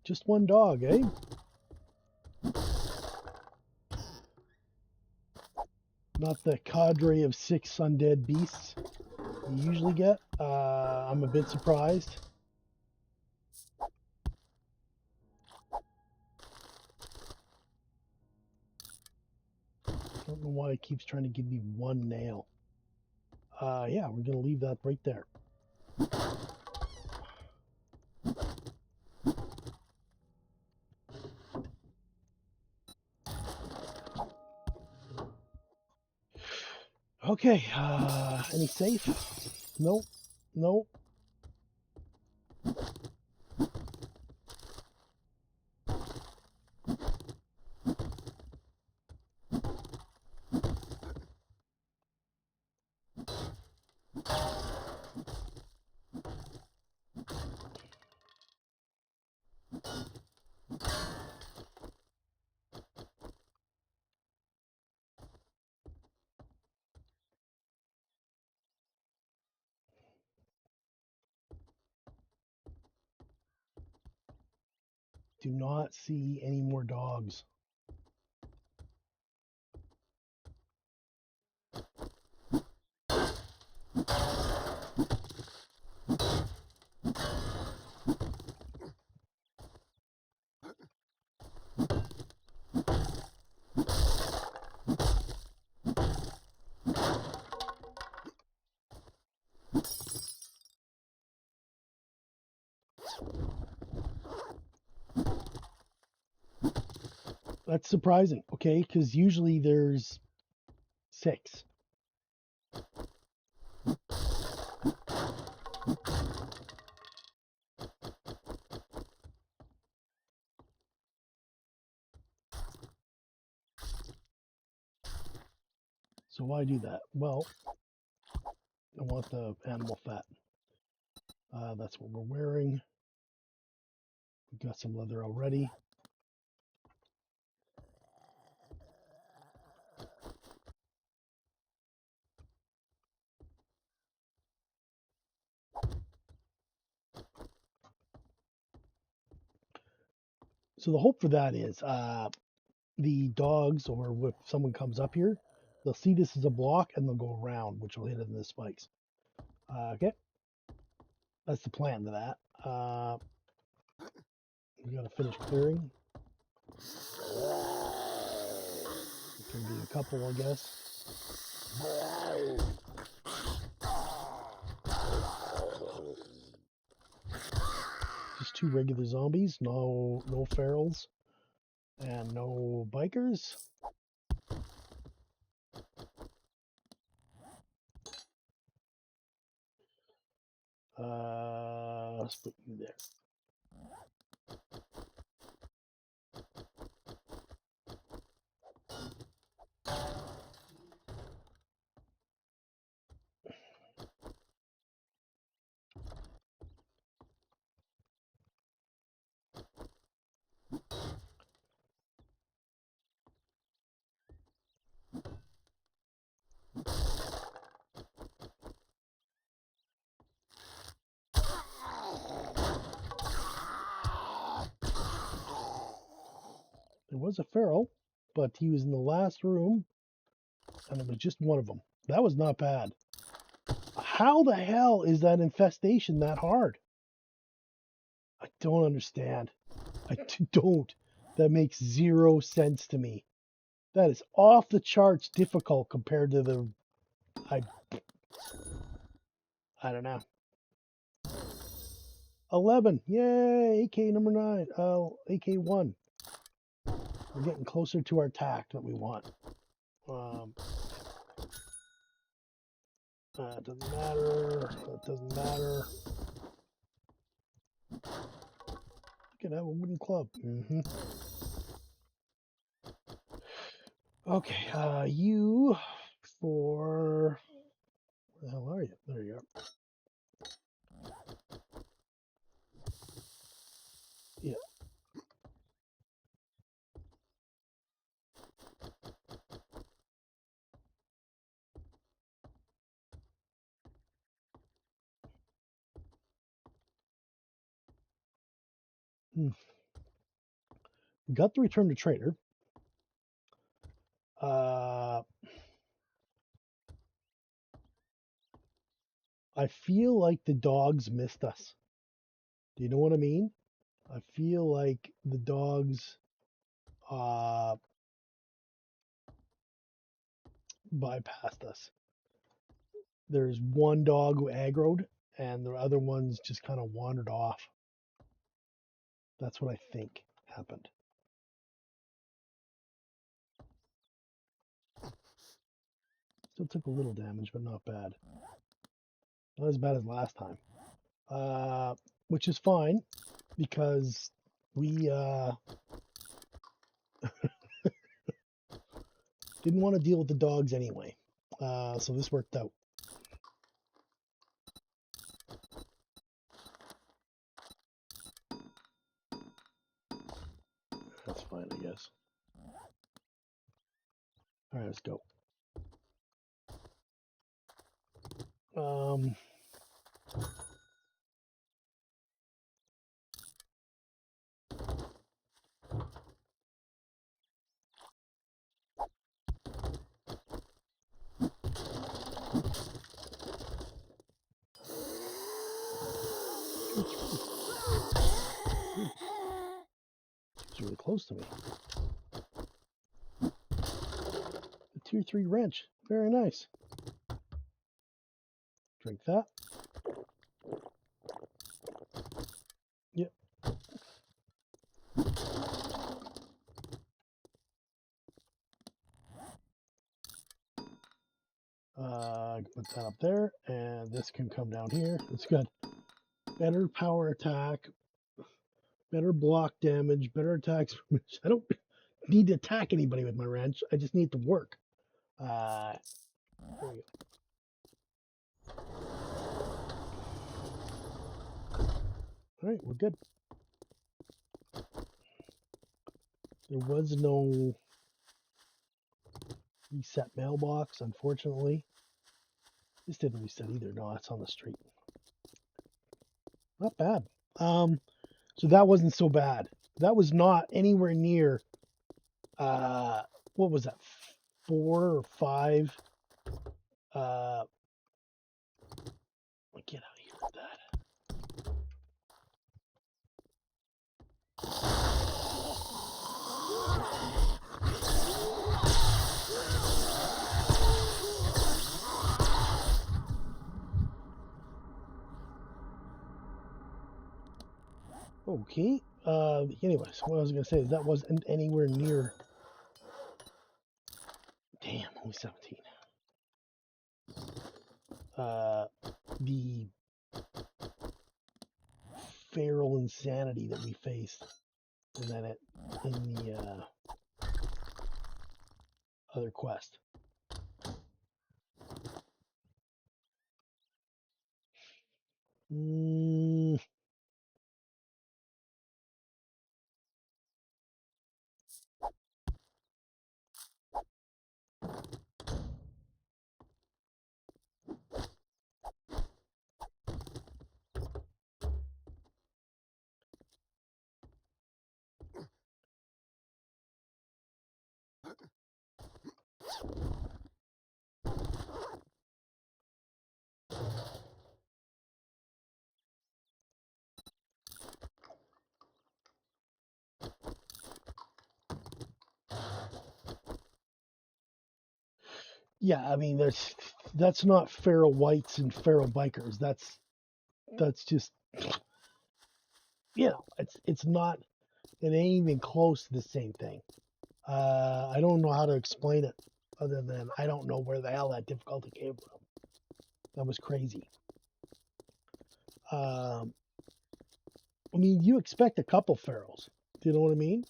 Just one dog, eh? Not the cadre of 6 undead beasts you usually get. I'm a bit surprised. I don't know why it keeps trying to give me one nail. Yeah, we're going to leave that right there. Okay, any safe? Nope. Nope. Do not see any more dogs. That's surprising, okay? Because usually there's 6. So why do that? Well, I want the animal fat. That's what we're wearing. We've got some leather already. So the hope for that is the dogs, or if someone comes up here, they'll see this as a block and they'll go around, which will hit it in the spikes. Okay, that's the plan to that. We got to finish clearing. It can be a couple, I guess. Just 2 regular zombies, no ferals, and no bikers. Let's put you there. There was a feral, but he was in the last room, and it was just one of them. That was not bad. How the hell is that infestation that hard? I don't understand. I don't. That makes 0 sense to me. That is off the charts difficult compared to the. I I don't know. 11. Yay! AK number 9. AK1. We're getting closer to our tack that we want. That doesn't matter. That doesn't matter. You can have a wooden club. Okay, you for. Where the hell are you? There you are. Yeah. Hmm. We got the return to trader. I feel like the dogs missed us. Do you know what I mean? I feel like the dogs uh, bypassed us. There's one dog who aggroed, and the other ones just kind of wandered off. That's what I think happened. Still took a little damage, but not bad. Not as bad as last time. Which is fine because we didn't want to deal with the dogs anyway. So this worked out. That's fine, I guess. All right, let's go. It's really close to me. A tier 3 wrench. Very nice. Drink that. Yep. Put that up there, and this can come down here. It's got better power attack, better block damage, better attacks. I don't need to attack anybody with my wrench. I just need it to work. There we go. All right, we're good. There was no reset mailbox, unfortunately. This didn't reset either. No, that's on the street. Not bad. So that wasn't so bad. That was not anywhere near. What was that? 4 or 5. Get out of here with that. Okay. Anyways, what I was gonna say is that wasn't anywhere near. Damn, only 17. The feral insanity that we faced, and then in the other quest. Yeah, I mean, that's not feral whites and feral bikers. That's just, it's not. It ain't even close to the same thing. I don't know how to explain it other than I don't know where the hell that difficulty came from. That was crazy. I mean, you expect a couple ferals. Do you know what I mean?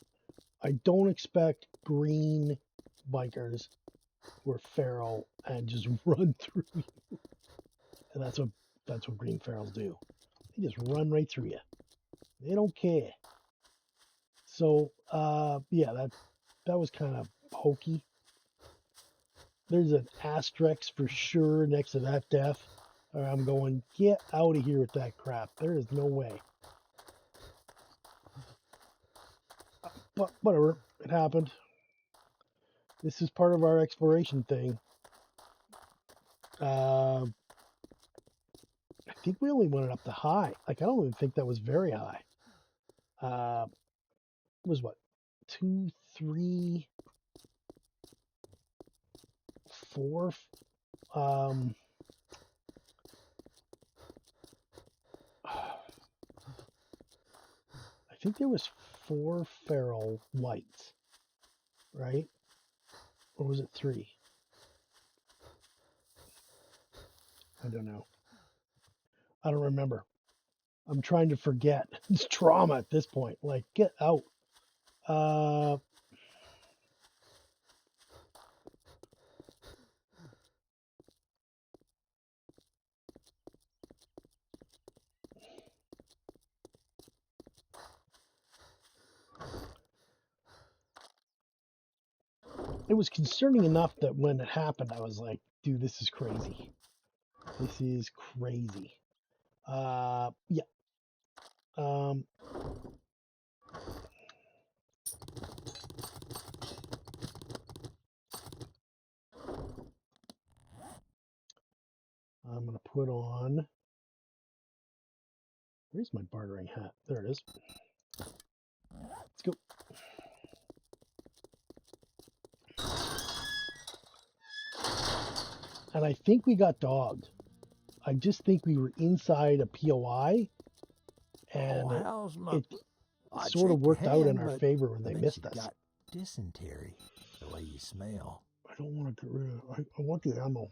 I don't expect green bikers who are feral and just run through you. And that's what green ferals do. They just run right through you. They don't care. So yeah, that was kind of hokey. There's an asterisk for sure next to that death. Or I'm going, get out of here with that crap. There is no way. But whatever, it happened. This is part of our exploration thing. I think we only went up to high. Like, I don't even think that was very high. It was what? 2, 3, 4. I think there was 4 feral whites, right? Or was it 3? I don't know. I don't remember. I'm trying to forget. It's trauma at this point. Like, get out. Uh, it was concerning enough that when it happened, I was like, dude, this is crazy. This is crazy. Yeah. Um, I'm gonna put on. Where's my bartering hat? There it is. Let's go. And I think we got dogged. I just think we were inside a POI, Oh, and how's my... it I'd sort of shake your worked out in hand, our but favor when I they bet missed you us. got dysentery, the way you smell. I don't want to get rid of. I want the ammo.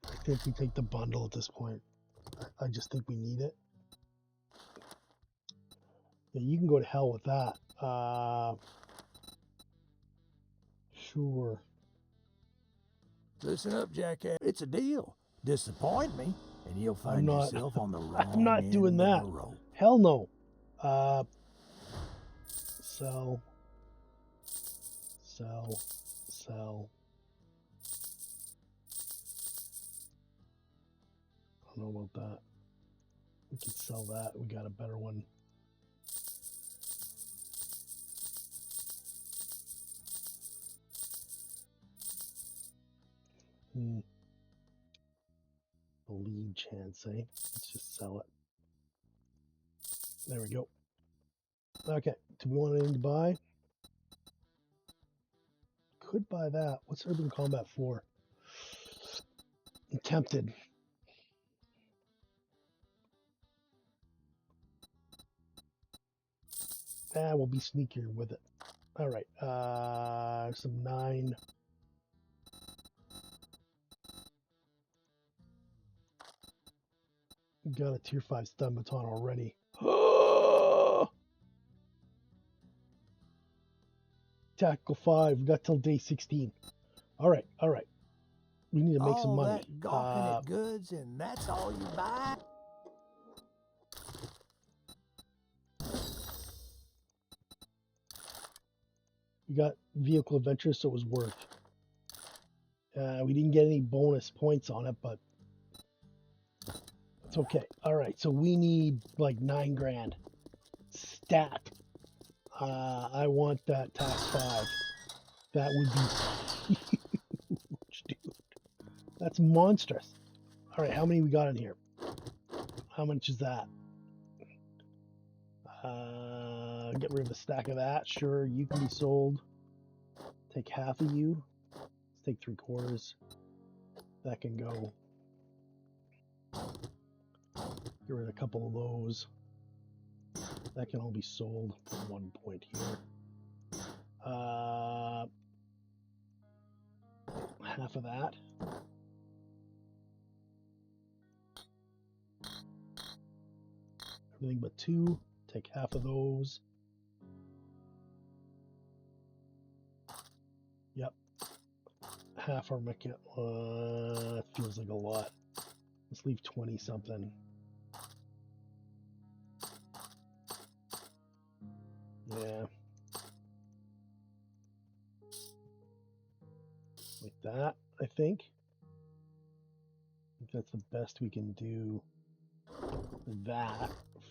I think we take the bundle at this point. I just think we need it. Yeah, you can go to hell with that. Sure. Listen up, jackass. It's a deal. Disappoint me, and you'll I'm find not. yourself on the I'm wrong not doing end of that. a rope. Hell no. Sell. Sell. Sell. I don't know about that. We could sell that. We got a better one. Hmm. The lead chance, eh? Let's just sell it. There we go. Okay. Do we want anything to buy? Could buy that. What's Urban Combat for? I'm tempted. We'll be sneakier with it. All right. Some 9. Got a tier 5 stun baton already. Tactical 5. We got till day 16. All right. All right. We need to make some All money. that gawking at goods, and that's all you buy? We got vehicle adventure, so it was worth. We didn't get any bonus points on it, but it's okay. All right. So we need like 9 grand. Stat. I want that tax 5. That would be huge, dude. That's monstrous. All right, how many we got in here? How much is that? Get rid of a stack of that. Sure, you can be sold. Take half of you. Let's take 3/4. That can go. Get rid of a couple of those. That can all be sold. Put 1 point here. Half of that. Everything but 2. Take half of those. Yep. Half our mechanic. Feels like a lot. Let's leave 20 something. Yeah. Like that, I think. That's the best we can do. That.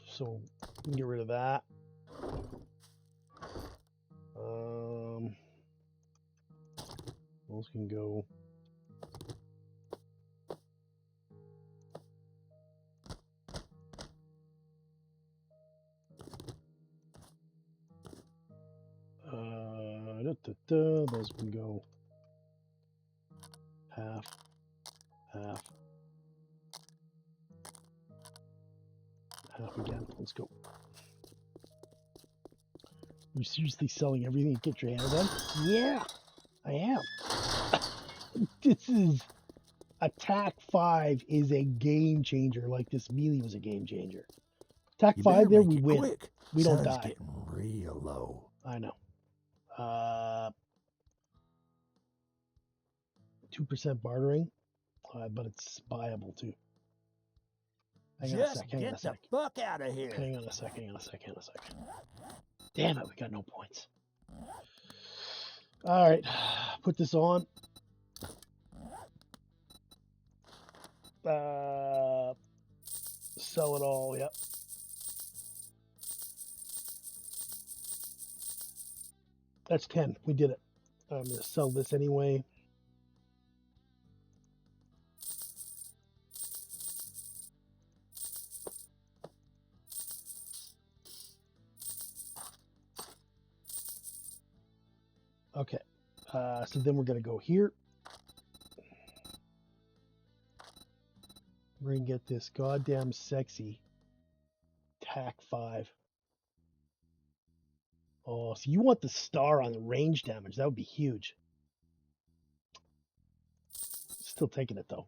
So we can get rid of that. Those can go. Those can go half, half, half again. Let's go. You're seriously selling everything you get your hands on? Yeah, I am. This is Attack 5 is a game changer, like this melee was a game changer. Attack You 5 better there, make we it win. quick. We don't Sun's die. getting real low. I know. 2% bartering, but it's buyable too. Hang on a Just sec, hang on a get the sec. fuck out of here. Hang on a sec, hang on a sec, hang on a sec. Damn it, we got no points. All right, put this on. Sell it all, yep. That's 10, we did it. I'm gonna sell this anyway. Okay, so then we're gonna go here. We're gonna get this goddamn sexy Attack 5. Oh, so you want the star on the range damage? That would be huge. Still taking it though.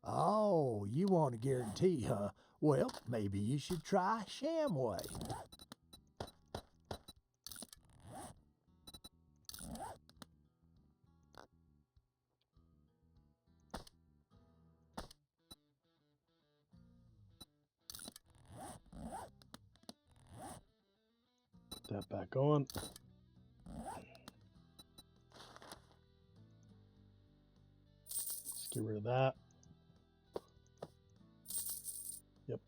Oh, you want a guarantee, huh? Well, maybe you should try Shamway. Put that back on. Let's get rid of that. Yep.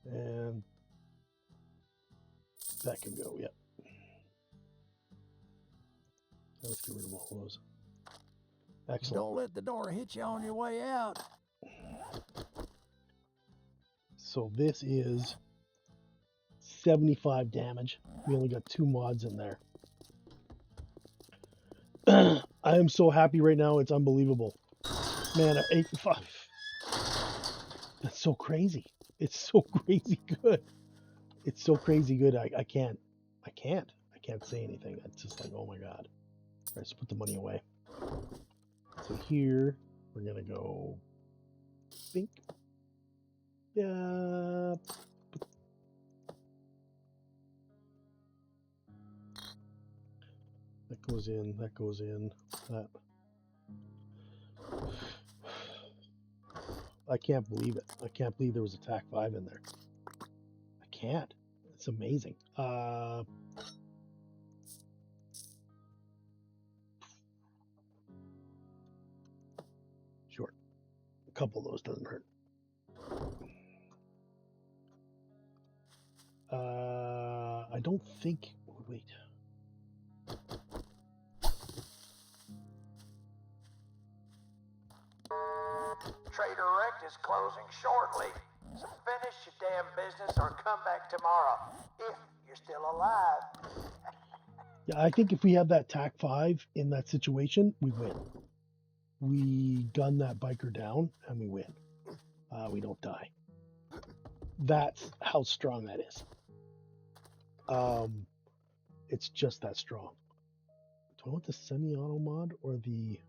And that can go, yep. Let's get rid of all those. Excellent. Don't let the door hit you on your way out. So this is 75 damage. We only got 2 mods in there. I am so happy right now, it's unbelievable. Man, 85. That's so crazy. It's so crazy good. It's so crazy good. I can't say anything. It's just like, oh my god. All right, let's put the money away. So here we're gonna go bink. Yeah. That goes in, that goes in, that. I can't believe it. I can't believe there was Attack 5 in there. I can't. It's amazing. Sure. A couple of those doesn't hurt. I don't think. Wait. Trader Rect is closing shortly, so finish your damn business or come back tomorrow, if you're still alive. Yeah, I think if we have that Attack 5 in that situation, we win. We gun that biker down and we win. We don't die. That's how strong that is. It's just that strong. Do I want the semi-auto mod or the...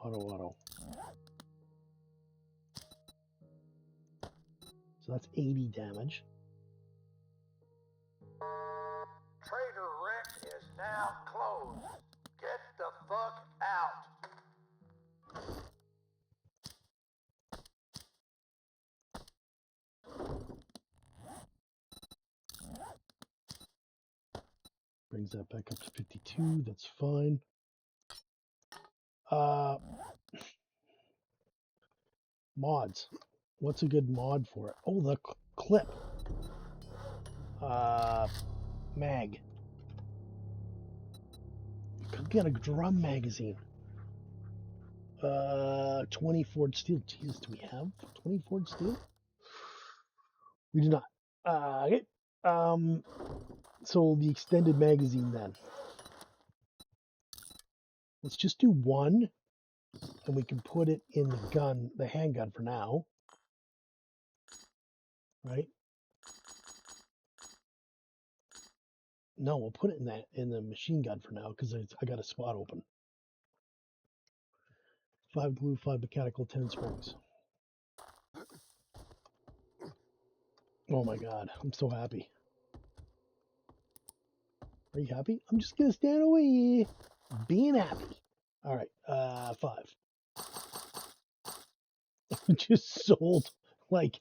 Auto. So that's 80 damage. Trader Rect is now closed. Get the fuck out. Brings that back up to 52. That's fine. Mods. What's a good mod for it? Oh, the clip. Mag. You could get a drum magazine. 20 Ford steel. Jesus, do we have 20 Ford steel? We do not. Okay. Um, so the extended magazine then. Let's just do one, and we can put it in the gun, the handgun for now, right? No, we'll put it in the machine gun for now because I got a spot open. 5 glue, 5 mechanical, 10 springs. Oh my god, I'm so happy. Are you happy? I'm just gonna stand away, being happy. All right, 5. Just sold like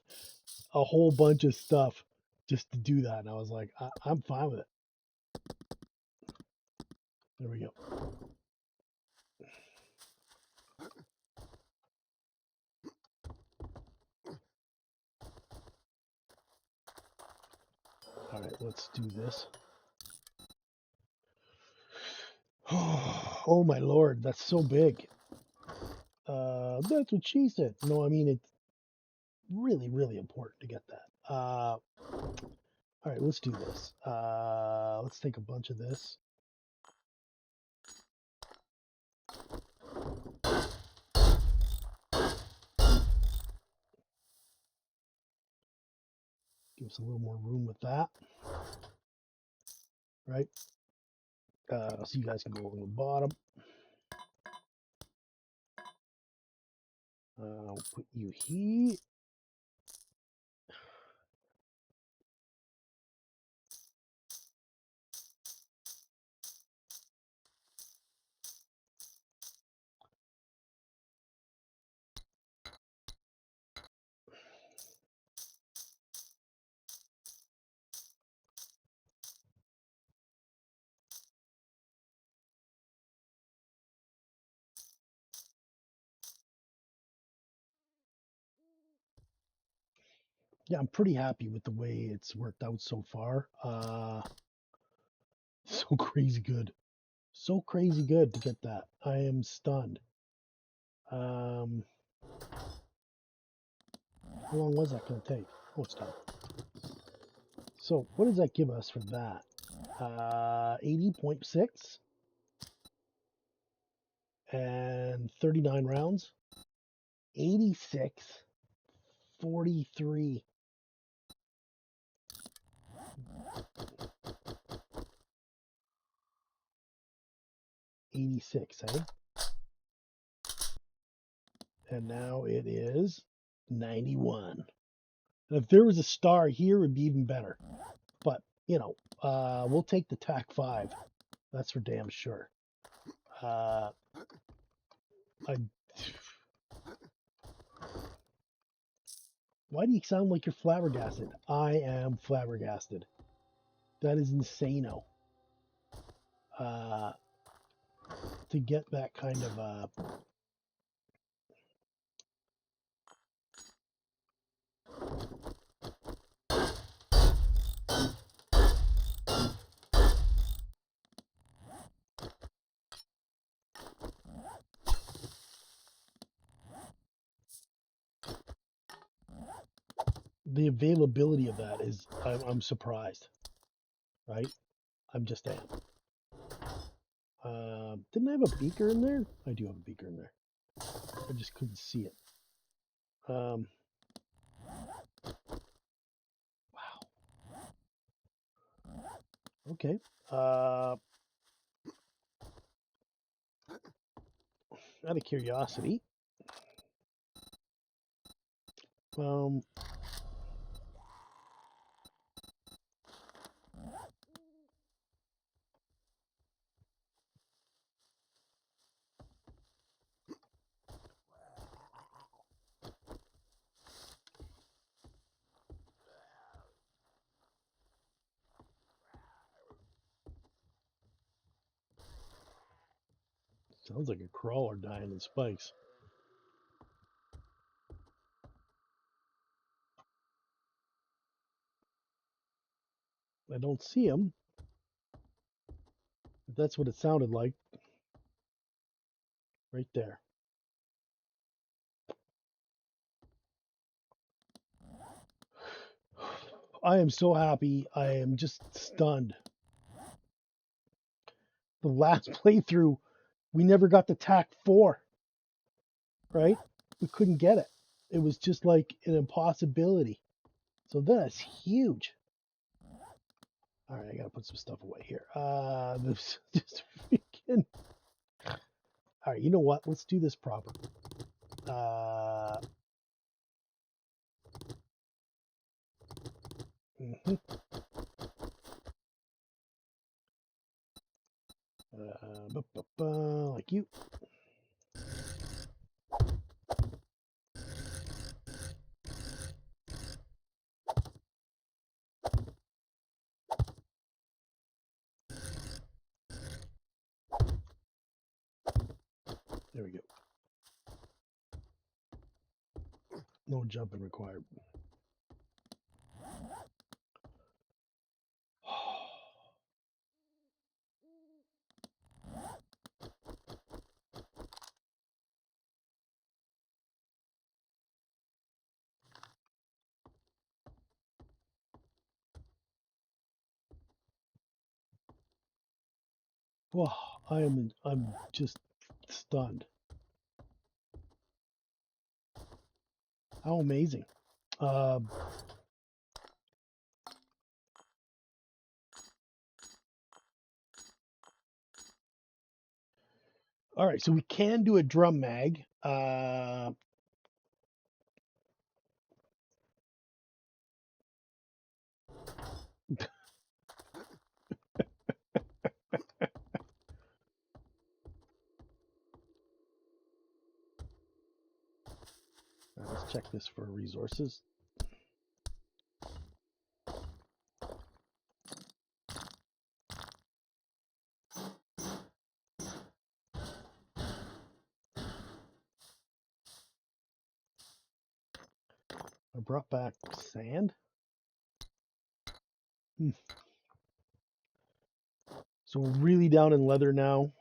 a whole bunch of stuff just to do that, and I was like, I'm fine with it. There we go. All right, let's do this. Oh my lord, that's so big. That's what she said. No, I mean it's really, really important to get that. All right, let's do this. Let's take a bunch of this. Give us a little more room with that. Right? So you guys can go along the bottom. I'll put you here. Yeah, I'm pretty happy with the way it's worked out so far. So crazy good. So crazy good to get that. I am stunned. How long was that going to take? Oh, it's done. So what does that give us for that? 80.6 and 39 rounds. 86, 43. 86, eh? And now it is 91. If there was a star here, it would be even better. But, we'll take the TAC 5. That's for damn sure. I Why do you sound like you're flabbergasted? I am flabbergasted. That is insano. To get that kind of the availability of that is I'm surprised, right? I'm just am. Didn't I have a beaker in there? I do have a beaker in there. I just couldn't see it. Wow. Okay. Out of curiosity, um, sounds like a crawler dying in spikes. I don't see him. But that's what it sounded like. Right there. I am so happy. I am just stunned. The last playthrough, we never got the TAC 4, right? We couldn't get it. It was just like an impossibility. So that's huge. All right, I gotta put some stuff away here. This just freaking. All right, you know what? Let's do this proper. Mhm. Like you. There we go. No jumping required. Wow, I'm just stunned. How amazing. Um, all right, so we can do a drum mag. Let's check this for resources. I brought back sand. So we're really down in leather now.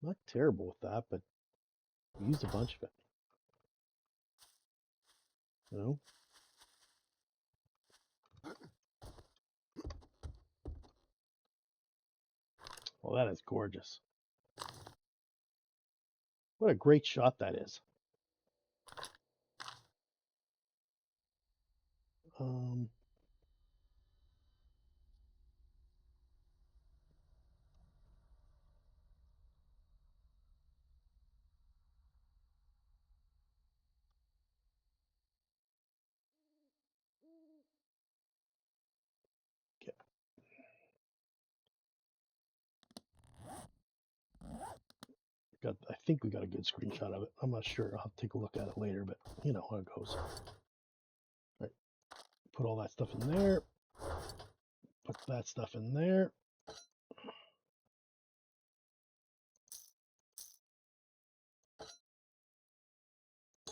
Not terrible with that, but we used a bunch of it. You know? Well, that is gorgeous. What a great shot that is. Um, okay. I think we got a good screenshot of it. I'm not sure. I'll take a look at it later, but you know how it goes. All right. Put all that stuff in there. Put that stuff in there.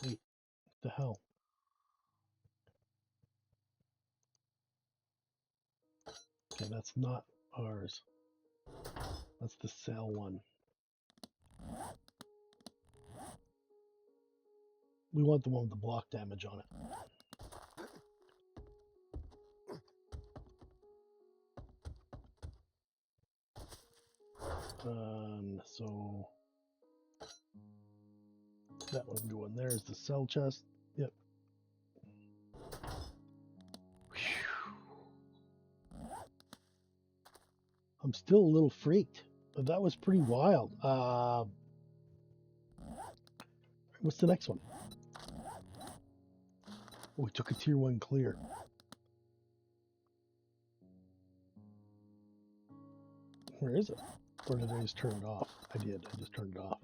Wait, what the hell? Okay, that's not ours. That's the cell one. We want the one with the block damage on it. So that one going there is the cell chest. Yep. I'm still a little freaked, but that was pretty wild. What's the next one? Oh, we took a tier 1 clear. Where is it? Or did I just turn it off? I did. I just turned it off.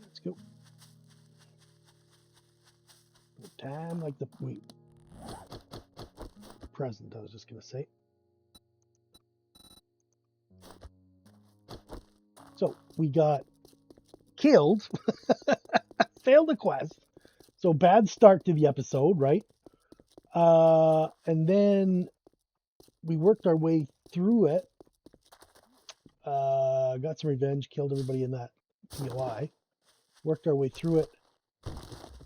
Let's go. Time like the present, I was just going to say. So we got killed, failed the quest. So bad start to the episode, right? And then we worked our way through it. Got some revenge, killed everybody in that POI. Worked our way through it,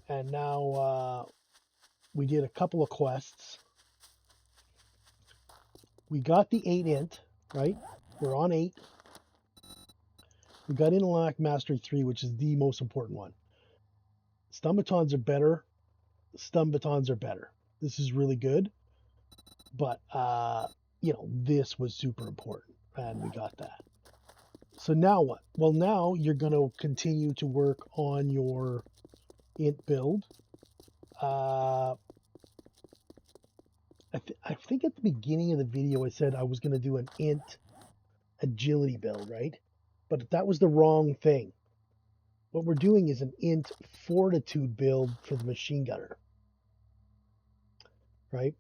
and now we did a couple of quests. We got the 8 int, right? We're on 8. We got Intellect Mastery 3, which is the most important one. Stun batons are better. Stun batons are better. This is really good. But, this was super important, and we got that. So now what? Well, now you're going to continue to work on your int build. I think at the beginning of the video I said I was going to do an int agility build, right? But that was the wrong thing. What we're doing is an int fortitude build for the machine gunner, right?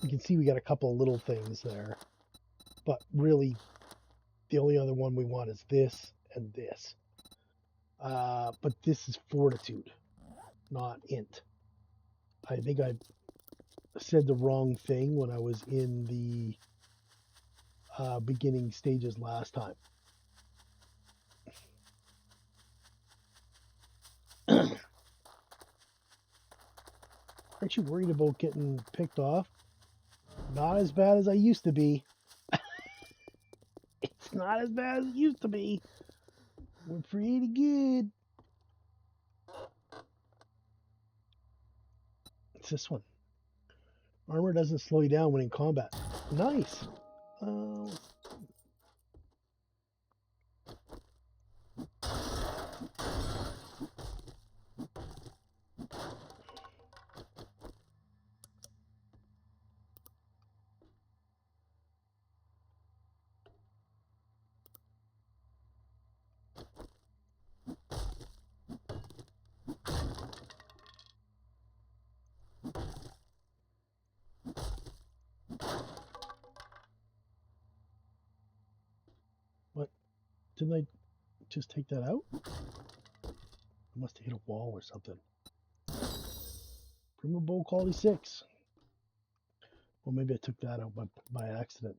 You can see we got a couple of little things there, but really the only other one we want is this and this. But this is fortitude, not int. I think I said the wrong thing when I was in the beginning stages last time. Aren't you worried about getting picked off? Not as bad as I used to be. It's not as bad as it used to be. We're pretty good. It's this one. Armor doesn't slow you down when in combat. Nice. What? Didn't I just take that out? I must have hit a wall or something. Primo Bowl quality 6. Well, maybe I took that out by accident.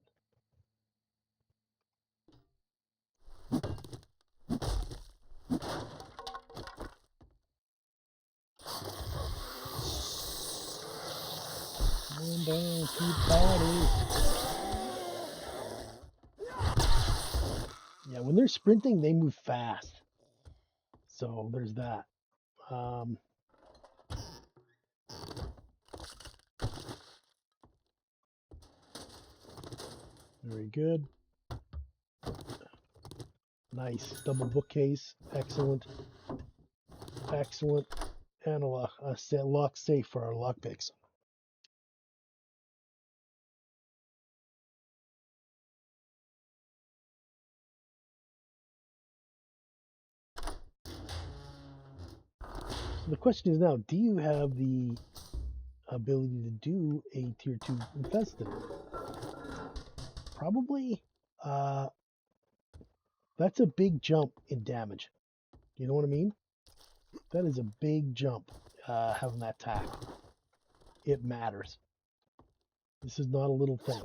Going down to the party. Yeah, when they're sprinting, they move fast. So there's that. Very good. Nice. Double bookcase. Excellent. Excellent. And a lock safe for our lockpicks. So the question is now, do you have the ability to do a tier 2 infested? Probably. That's a big jump in damage. You know what I mean? That is a big jump, having that tack. It matters. This is not a little thing.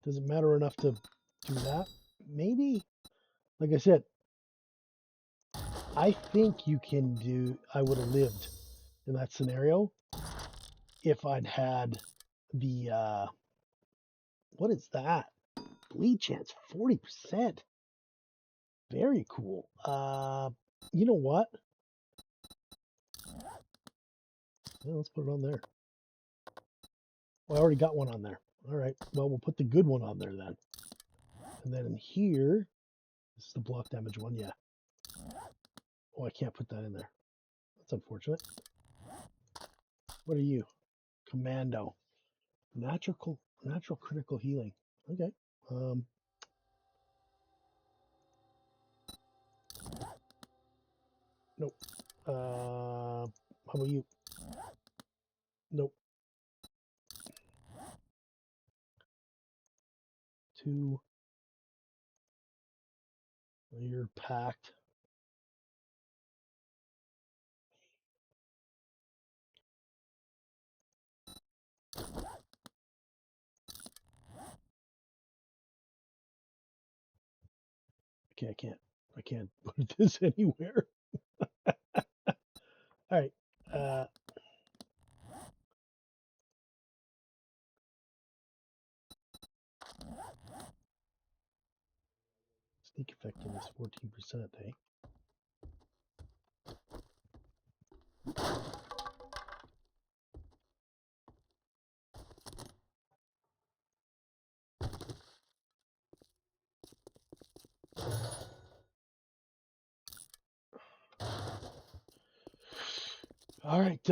Does it matter enough to do that? Maybe. Like I said, I think you can do. I would have lived in that scenario if I'd had the. What is that? Bleed chance 40%. Very cool. You know what? Yeah, let's put it on there. Well, I already got one on there. All right. Well, we'll put the good one on there then. And then in here, this is the block damage one. Yeah. Oh, I can't put that in there. That's unfortunate. What are you? Commando. Natural critical healing. Okay. Nope. How about you? Nope. 2. You're packed. Okay, I can't put this anywhere. All right. Sneak effectiveness 14%, eh? All right,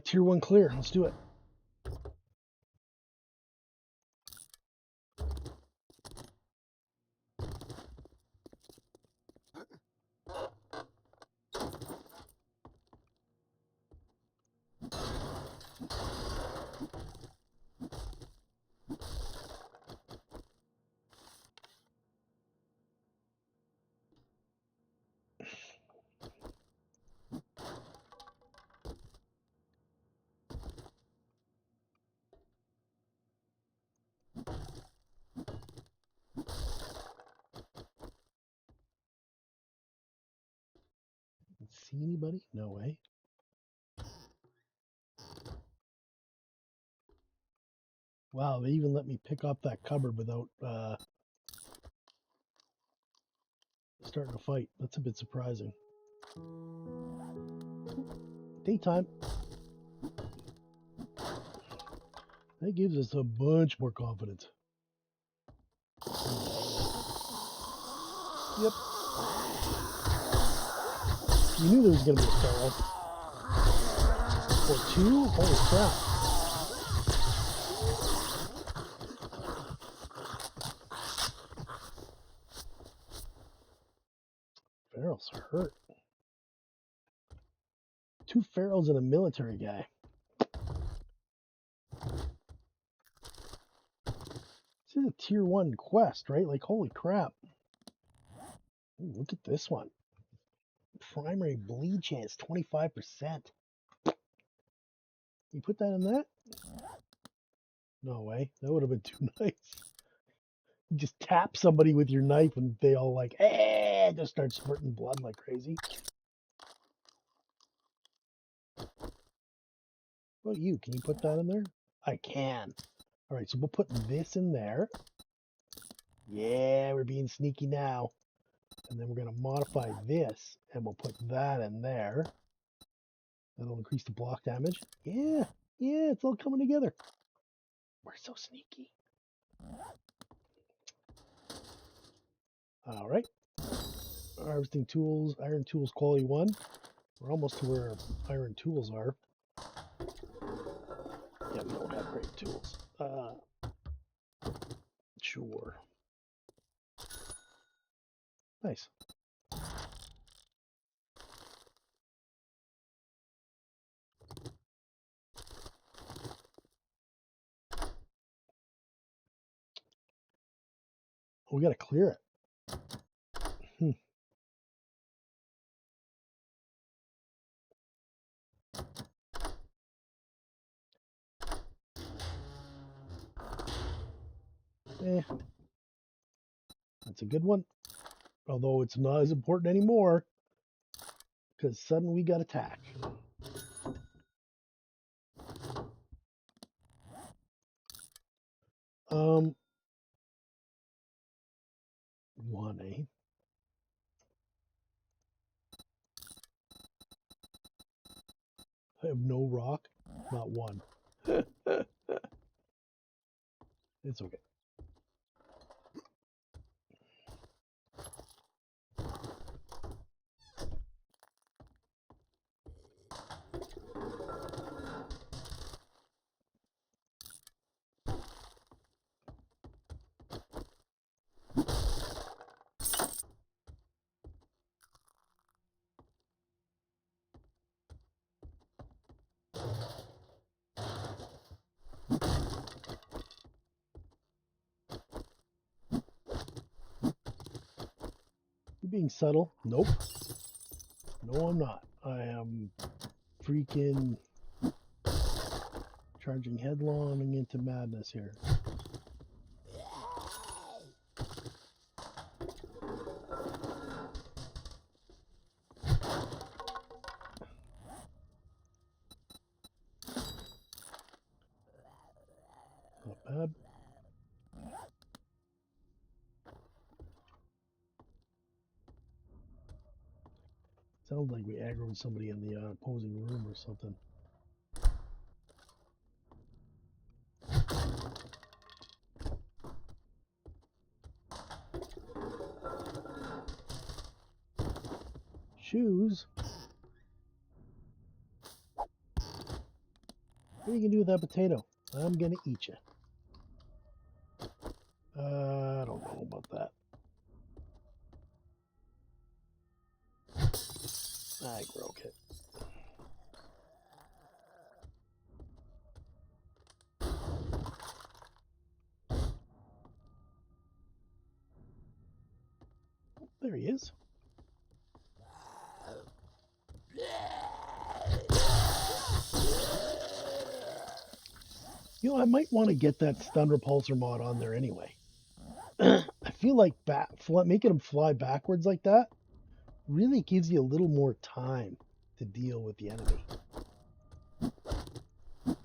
tier 1 clear. Let's do it. See anybody? No way. Wow, they even let me pick up that cupboard without starting a fight. That's a bit surprising. Daytime. That gives us a bunch more confidence. Yep. You knew there was going to be a feral. Or two? Holy crap. Ferals hurt. 2 ferals and a military guy. This is a tier 1 quest, right? Like, holy crap. Ooh, look at this one. Primary bleed chance, 25%. You put that in that? No way. That would have been too nice. You just tap somebody with your knife and they all like, just start spurting blood like crazy. What about you? Can you put that in there? I can. All right, so we'll put this in there. Yeah, we're being sneaky now. And then we're going to modify this, and we'll put that in there. That'll increase the block damage. Yeah, it's all coming together. We're so sneaky. All right. Harvesting tools, iron tools quality 1. We're almost to where iron tools are. Yeah, we don't have great tools. Sure. Nice. We got to clear it. That's a good one. Although it's not as important anymore because suddenly we got attacked. 1, eh? I have no rock, not one. It's okay. You're being subtle. Nope. No, I'm not. I am freaking charging headlong into madness here. Sounds like we aggroed somebody in the opposing room or something. Shoes? What are you gonna do with that potato? I'm gonna eat you. I don't know about that. I broke it. There he is. You know, I might want to get that stun repulsor mod on there anyway. I feel like making them fly backwards like that really gives you a little more time to deal with the enemy. You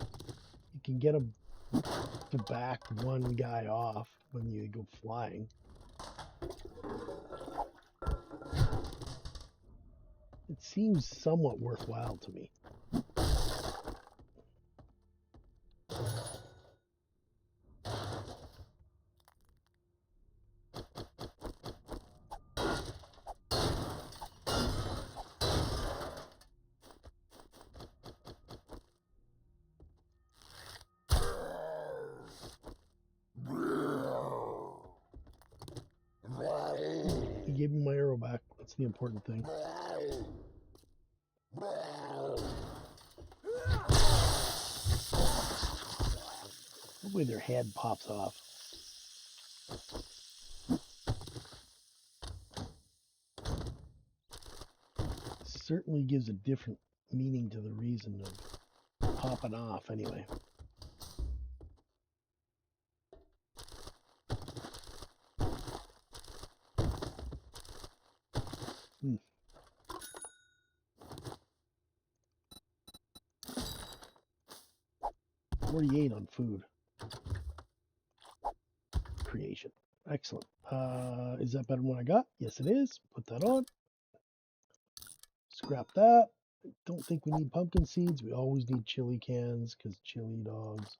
can get them to back one guy off when you go flying. It seems somewhat worthwhile to me. I gave him my arrow back. That's the important thing. Hopefully their head pops off. Certainly gives a different meaning to the reason of popping off anyway. Hmm. 48 on food. Creation. Excellent. Is that better than what I got? Yes, it is. Put that on. Scrap that. I don't think we need pumpkin seeds. We always need chili cans because chili dogs.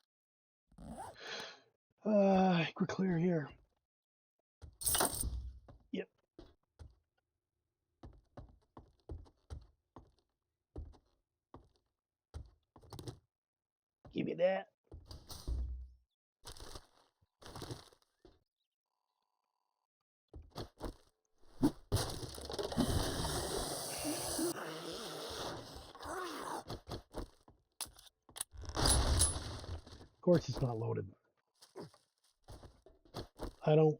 I think we're clear here. Yep. Give me that. Of course it's not loaded. I don't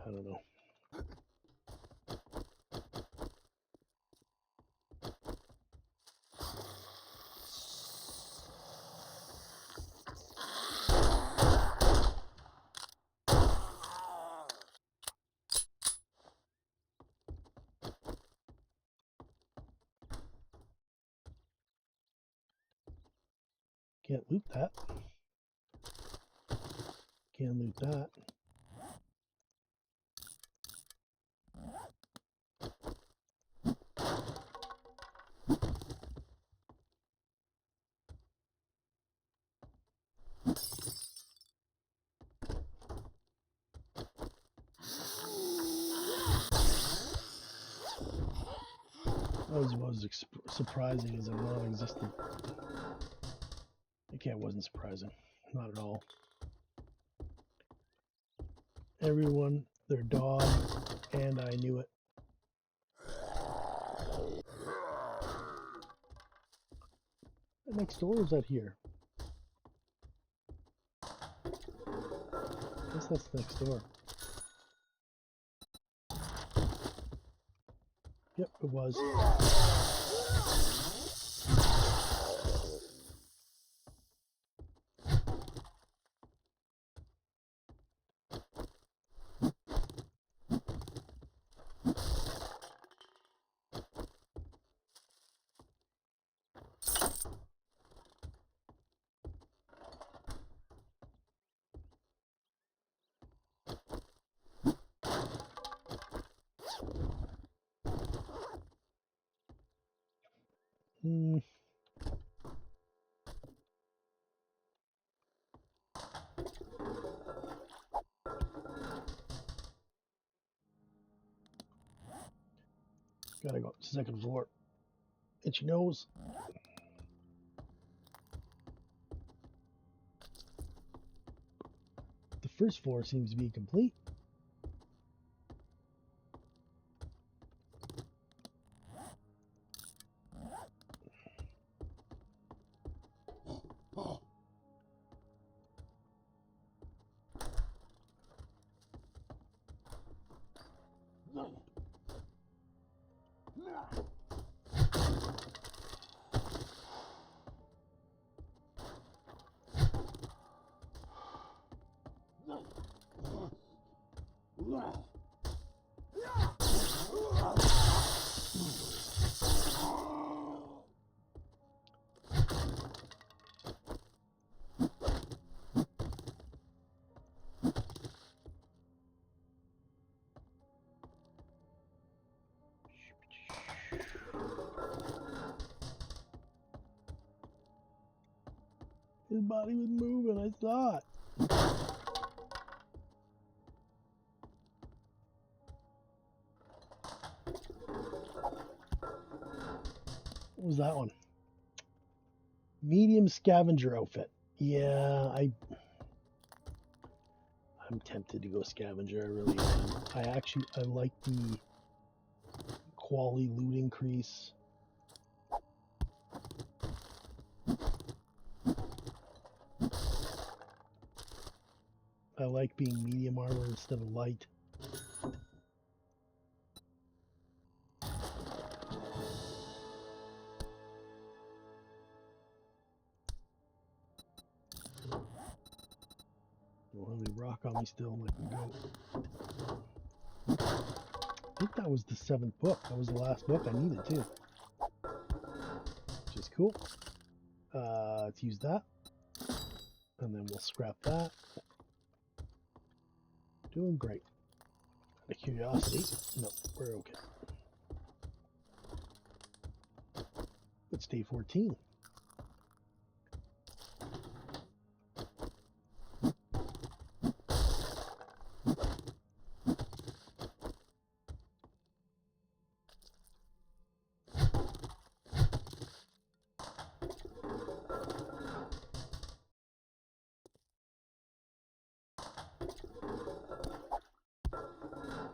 know. Can't loot that. Can't loot that. That was surprising as a non-existent. Okay, it wasn't surprising. Not at all. Everyone, their dog, and I knew it. Next door, or is that here? I guess that's next door. Yep, it was. Mm. Gotta go second floor. Itchy nose. The first floor seems to be complete. His body was moving. I saw it. What was that one? Medium scavenger outfit. Yeah, I'm tempted to go scavenger. I really am. I like the quality loot increase. I like being medium armor instead of light. Don't have any rock on me still. Let me go. I think that was the 7th book. That was the last book I needed too. Which is cool. Let's use that. And then we'll scrap that. Doing great. Out of curiosity. No, we're okay. It's day 14.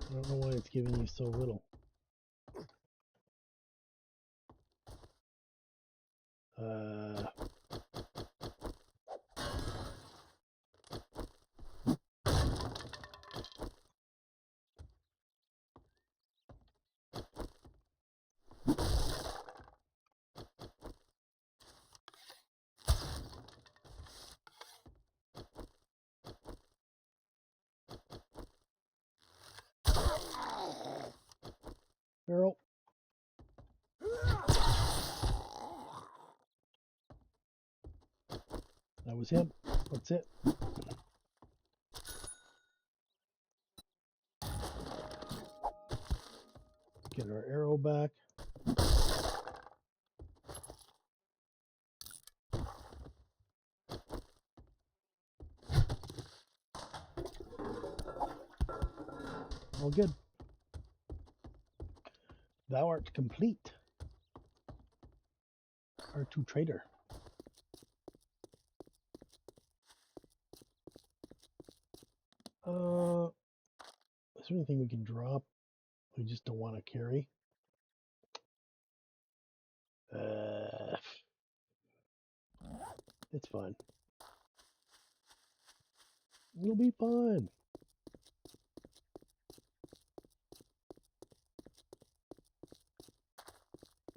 I don't know why it's giving you so little. Barrel. That was him. That's it. Get our arrow back. All good. Thou art complete. R2 trader. Is there anything we can drop? We just don't want to carry. It's fine. It'll be fine.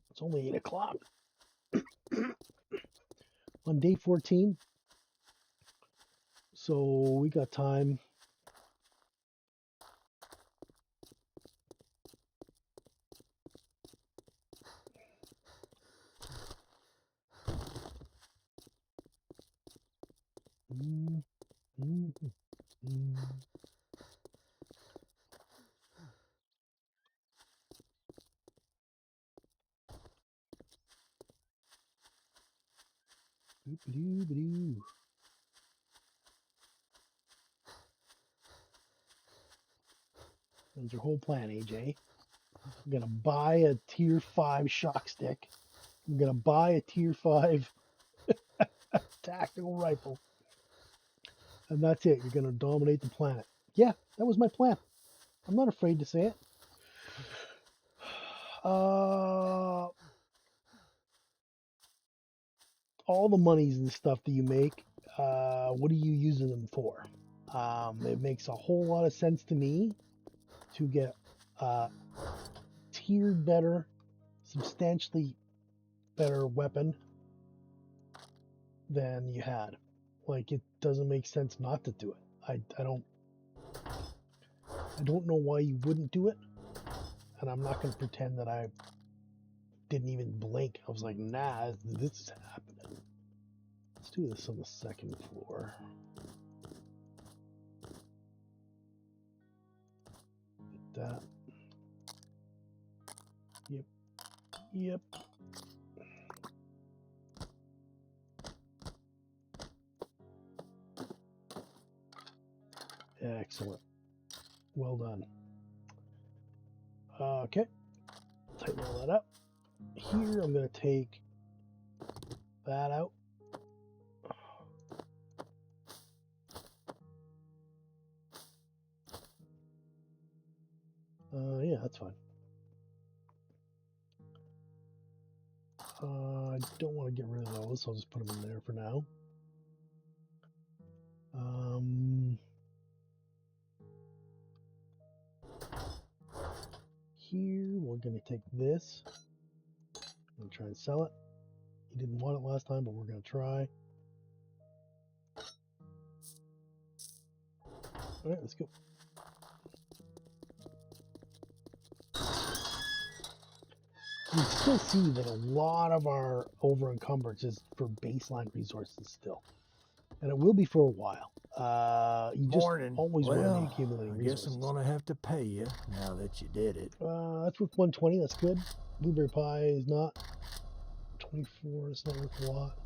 It's only 8 o'clock on day 14. So we got time. Boop-a-doo-ba-doo. That's your whole plan, AJ. I'm gonna buy a tier 5 shock stick. I'm gonna buy a tier 5 tactical rifle. And that's it. You're gonna dominate the planet. Yeah, that was my plan. I'm not afraid to say it. All the monies and stuff that you make, what are you using them for? It makes a whole lot of sense to me to get tiered better, substantially better weapon than you had. Like, it doesn't make sense not to do it. I don't know why you wouldn't do it, and I'm not going to pretend that I didn't even blink. I was like, nah, this is happening. Let's do this on the second floor. Get that. Yep. Excellent. Well done. Okay. Tighten all that up. Here, I'm going to take that out. Yeah, that's fine. I don't want to get rid of those, so I'll just put them in there for now. Here, we're going to take this. I'm going to try and sell it. You didn't want it last time, but we're going to try. All right, let's go. We still see that a lot of our over encumbrance is for baseline resources still, and it will be for a while. You just always want to be accumulating I guess resources. I'm gonna have to pay you now that you did it. That's worth 120. That's good. Blueberry pie is not 24. It's not worth a lot.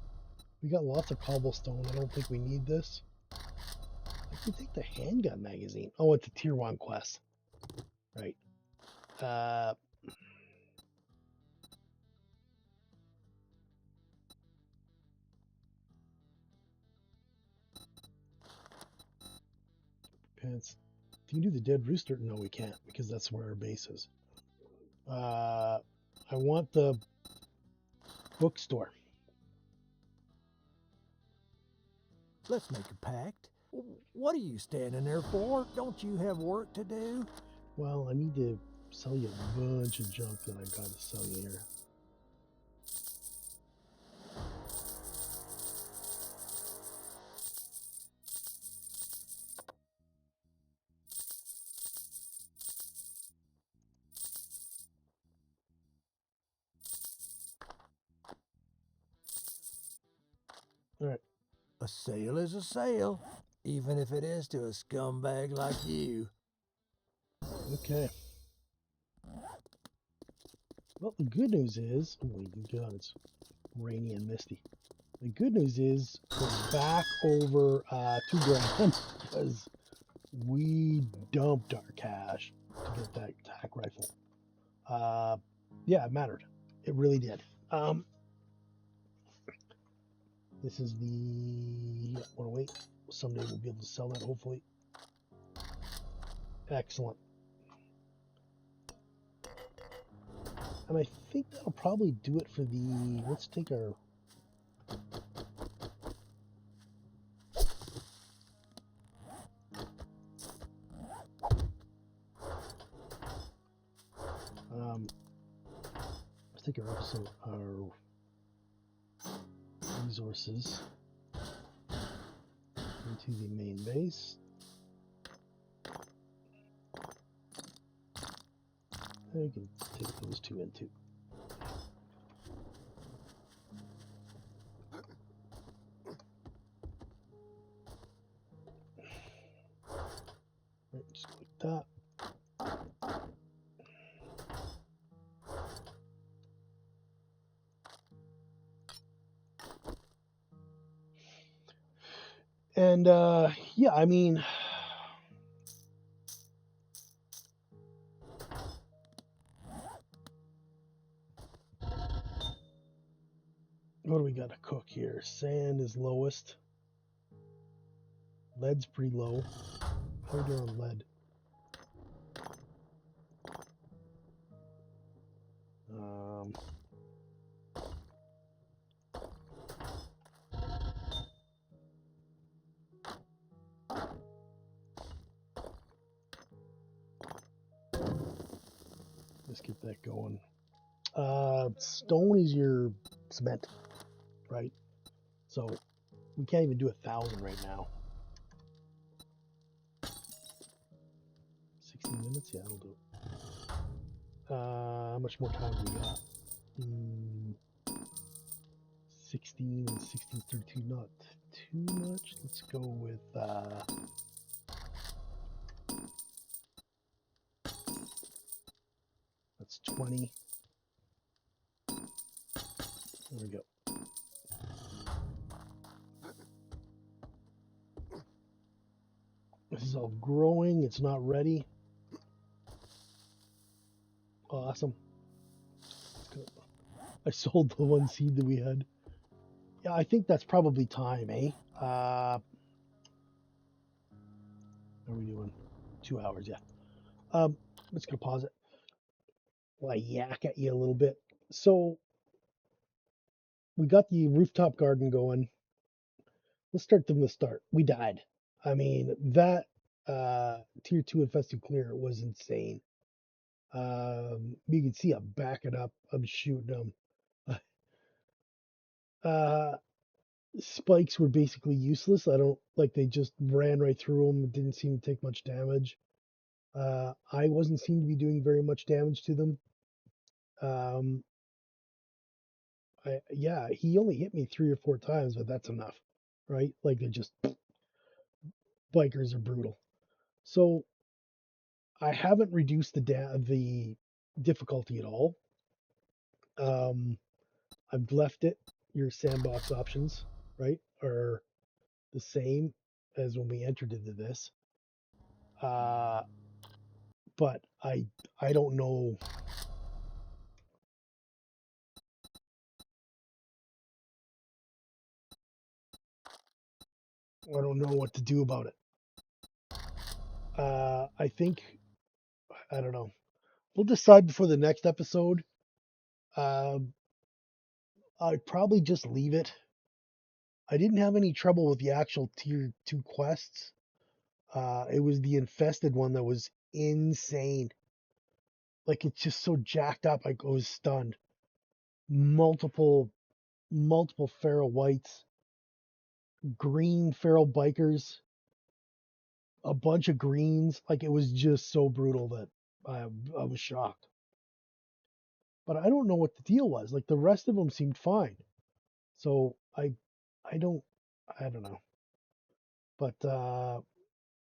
We got lots of cobblestone. I don't think we need this. I can take the handgun magazine. Oh, it's a tier 1 quest. Right. Pants. Can you do the dead rooster? No, we can't, because that's where our base is. I want the bookstore. Let's make a pact. What are you standing there for? Don't you have work to do? Well, I need to sell you a bunch of junk that I got to sell you here. All right. A sale is a sale, even if it is to a scumbag like you. Okay. Well, the good news is, oh my God, it's rainy and misty. The good news is we're back over 2 grand because we dumped our cash to get that tac rifle. Yeah, it mattered. It really did. This is the 108. Someday we'll be able to sell that, hopefully. Excellent. And I think that'll probably do it for the... Let's take our... let's take our episode, our resources into the main base. I can take those 2 in too. Right, just like that. And yeah, I mean, what do we got to cook here? Sand is lowest. Lead's pretty low. How are we doing on lead? Um, let's get that going. Stone is your cement, right? So we can't even do 1,000 right now. 16 minutes? Yeah, I'll do it. How much more time do we got? 16 and 16.32, not too much. Let's go with that's 20. There we go. This is all growing. It's not ready. Awesome. I sold the one seed that we had. Yeah, I think that's probably time, eh? How are we doing? 2 hours, yeah. I'm just gonna pause it while I yak at you a little bit. So we got the rooftop garden going. Let's start from the start. We died. I mean, that tier 2 infested clear was insane. You can see I'm backing up. I'm shooting them. Uh, spikes were basically useless. I don't like they just ran right through them. It didn't seem to take much damage. I wasn't seem to be doing very much damage to them. Um, yeah, he only hit me 3 or 4 times, but that's enough, right? Like they just bikers are brutal. So I haven't reduced the difficulty at all. Um, I've left it. Your sandbox options, right, are the same as when we entered into this. Uh, but I don't know. I don't know what to do about it. I think I don't know. We'll decide before the next episode. Um, I'd probably just leave it. I didn't have any trouble with the actual tier 2 quests. It was the infested one that was insane. Like it's just so jacked up. I was stunned. Multiple, multiple feral whites, green feral bikers, a bunch of greens. Like it was just so brutal that I was shocked. But I don't know what the deal was. Like the rest of them seemed fine. So I don't I don't know. But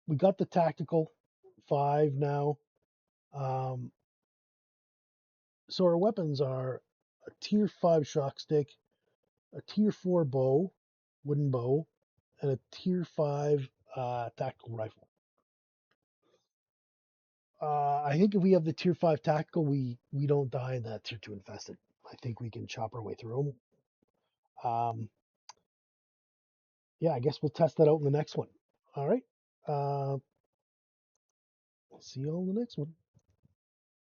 we got the tactical 5 now. Um, so our weapons are a tier 5 shock stick, a tier 4 bow, wooden bow, and a tier 5 tactical rifle. I think if we have the tier 5 tactical, we don't die in that tier 2 infested. I think we can chop our way through them. Yeah, I guess we'll test that out in the next one. All right. I'll see you all in the next one.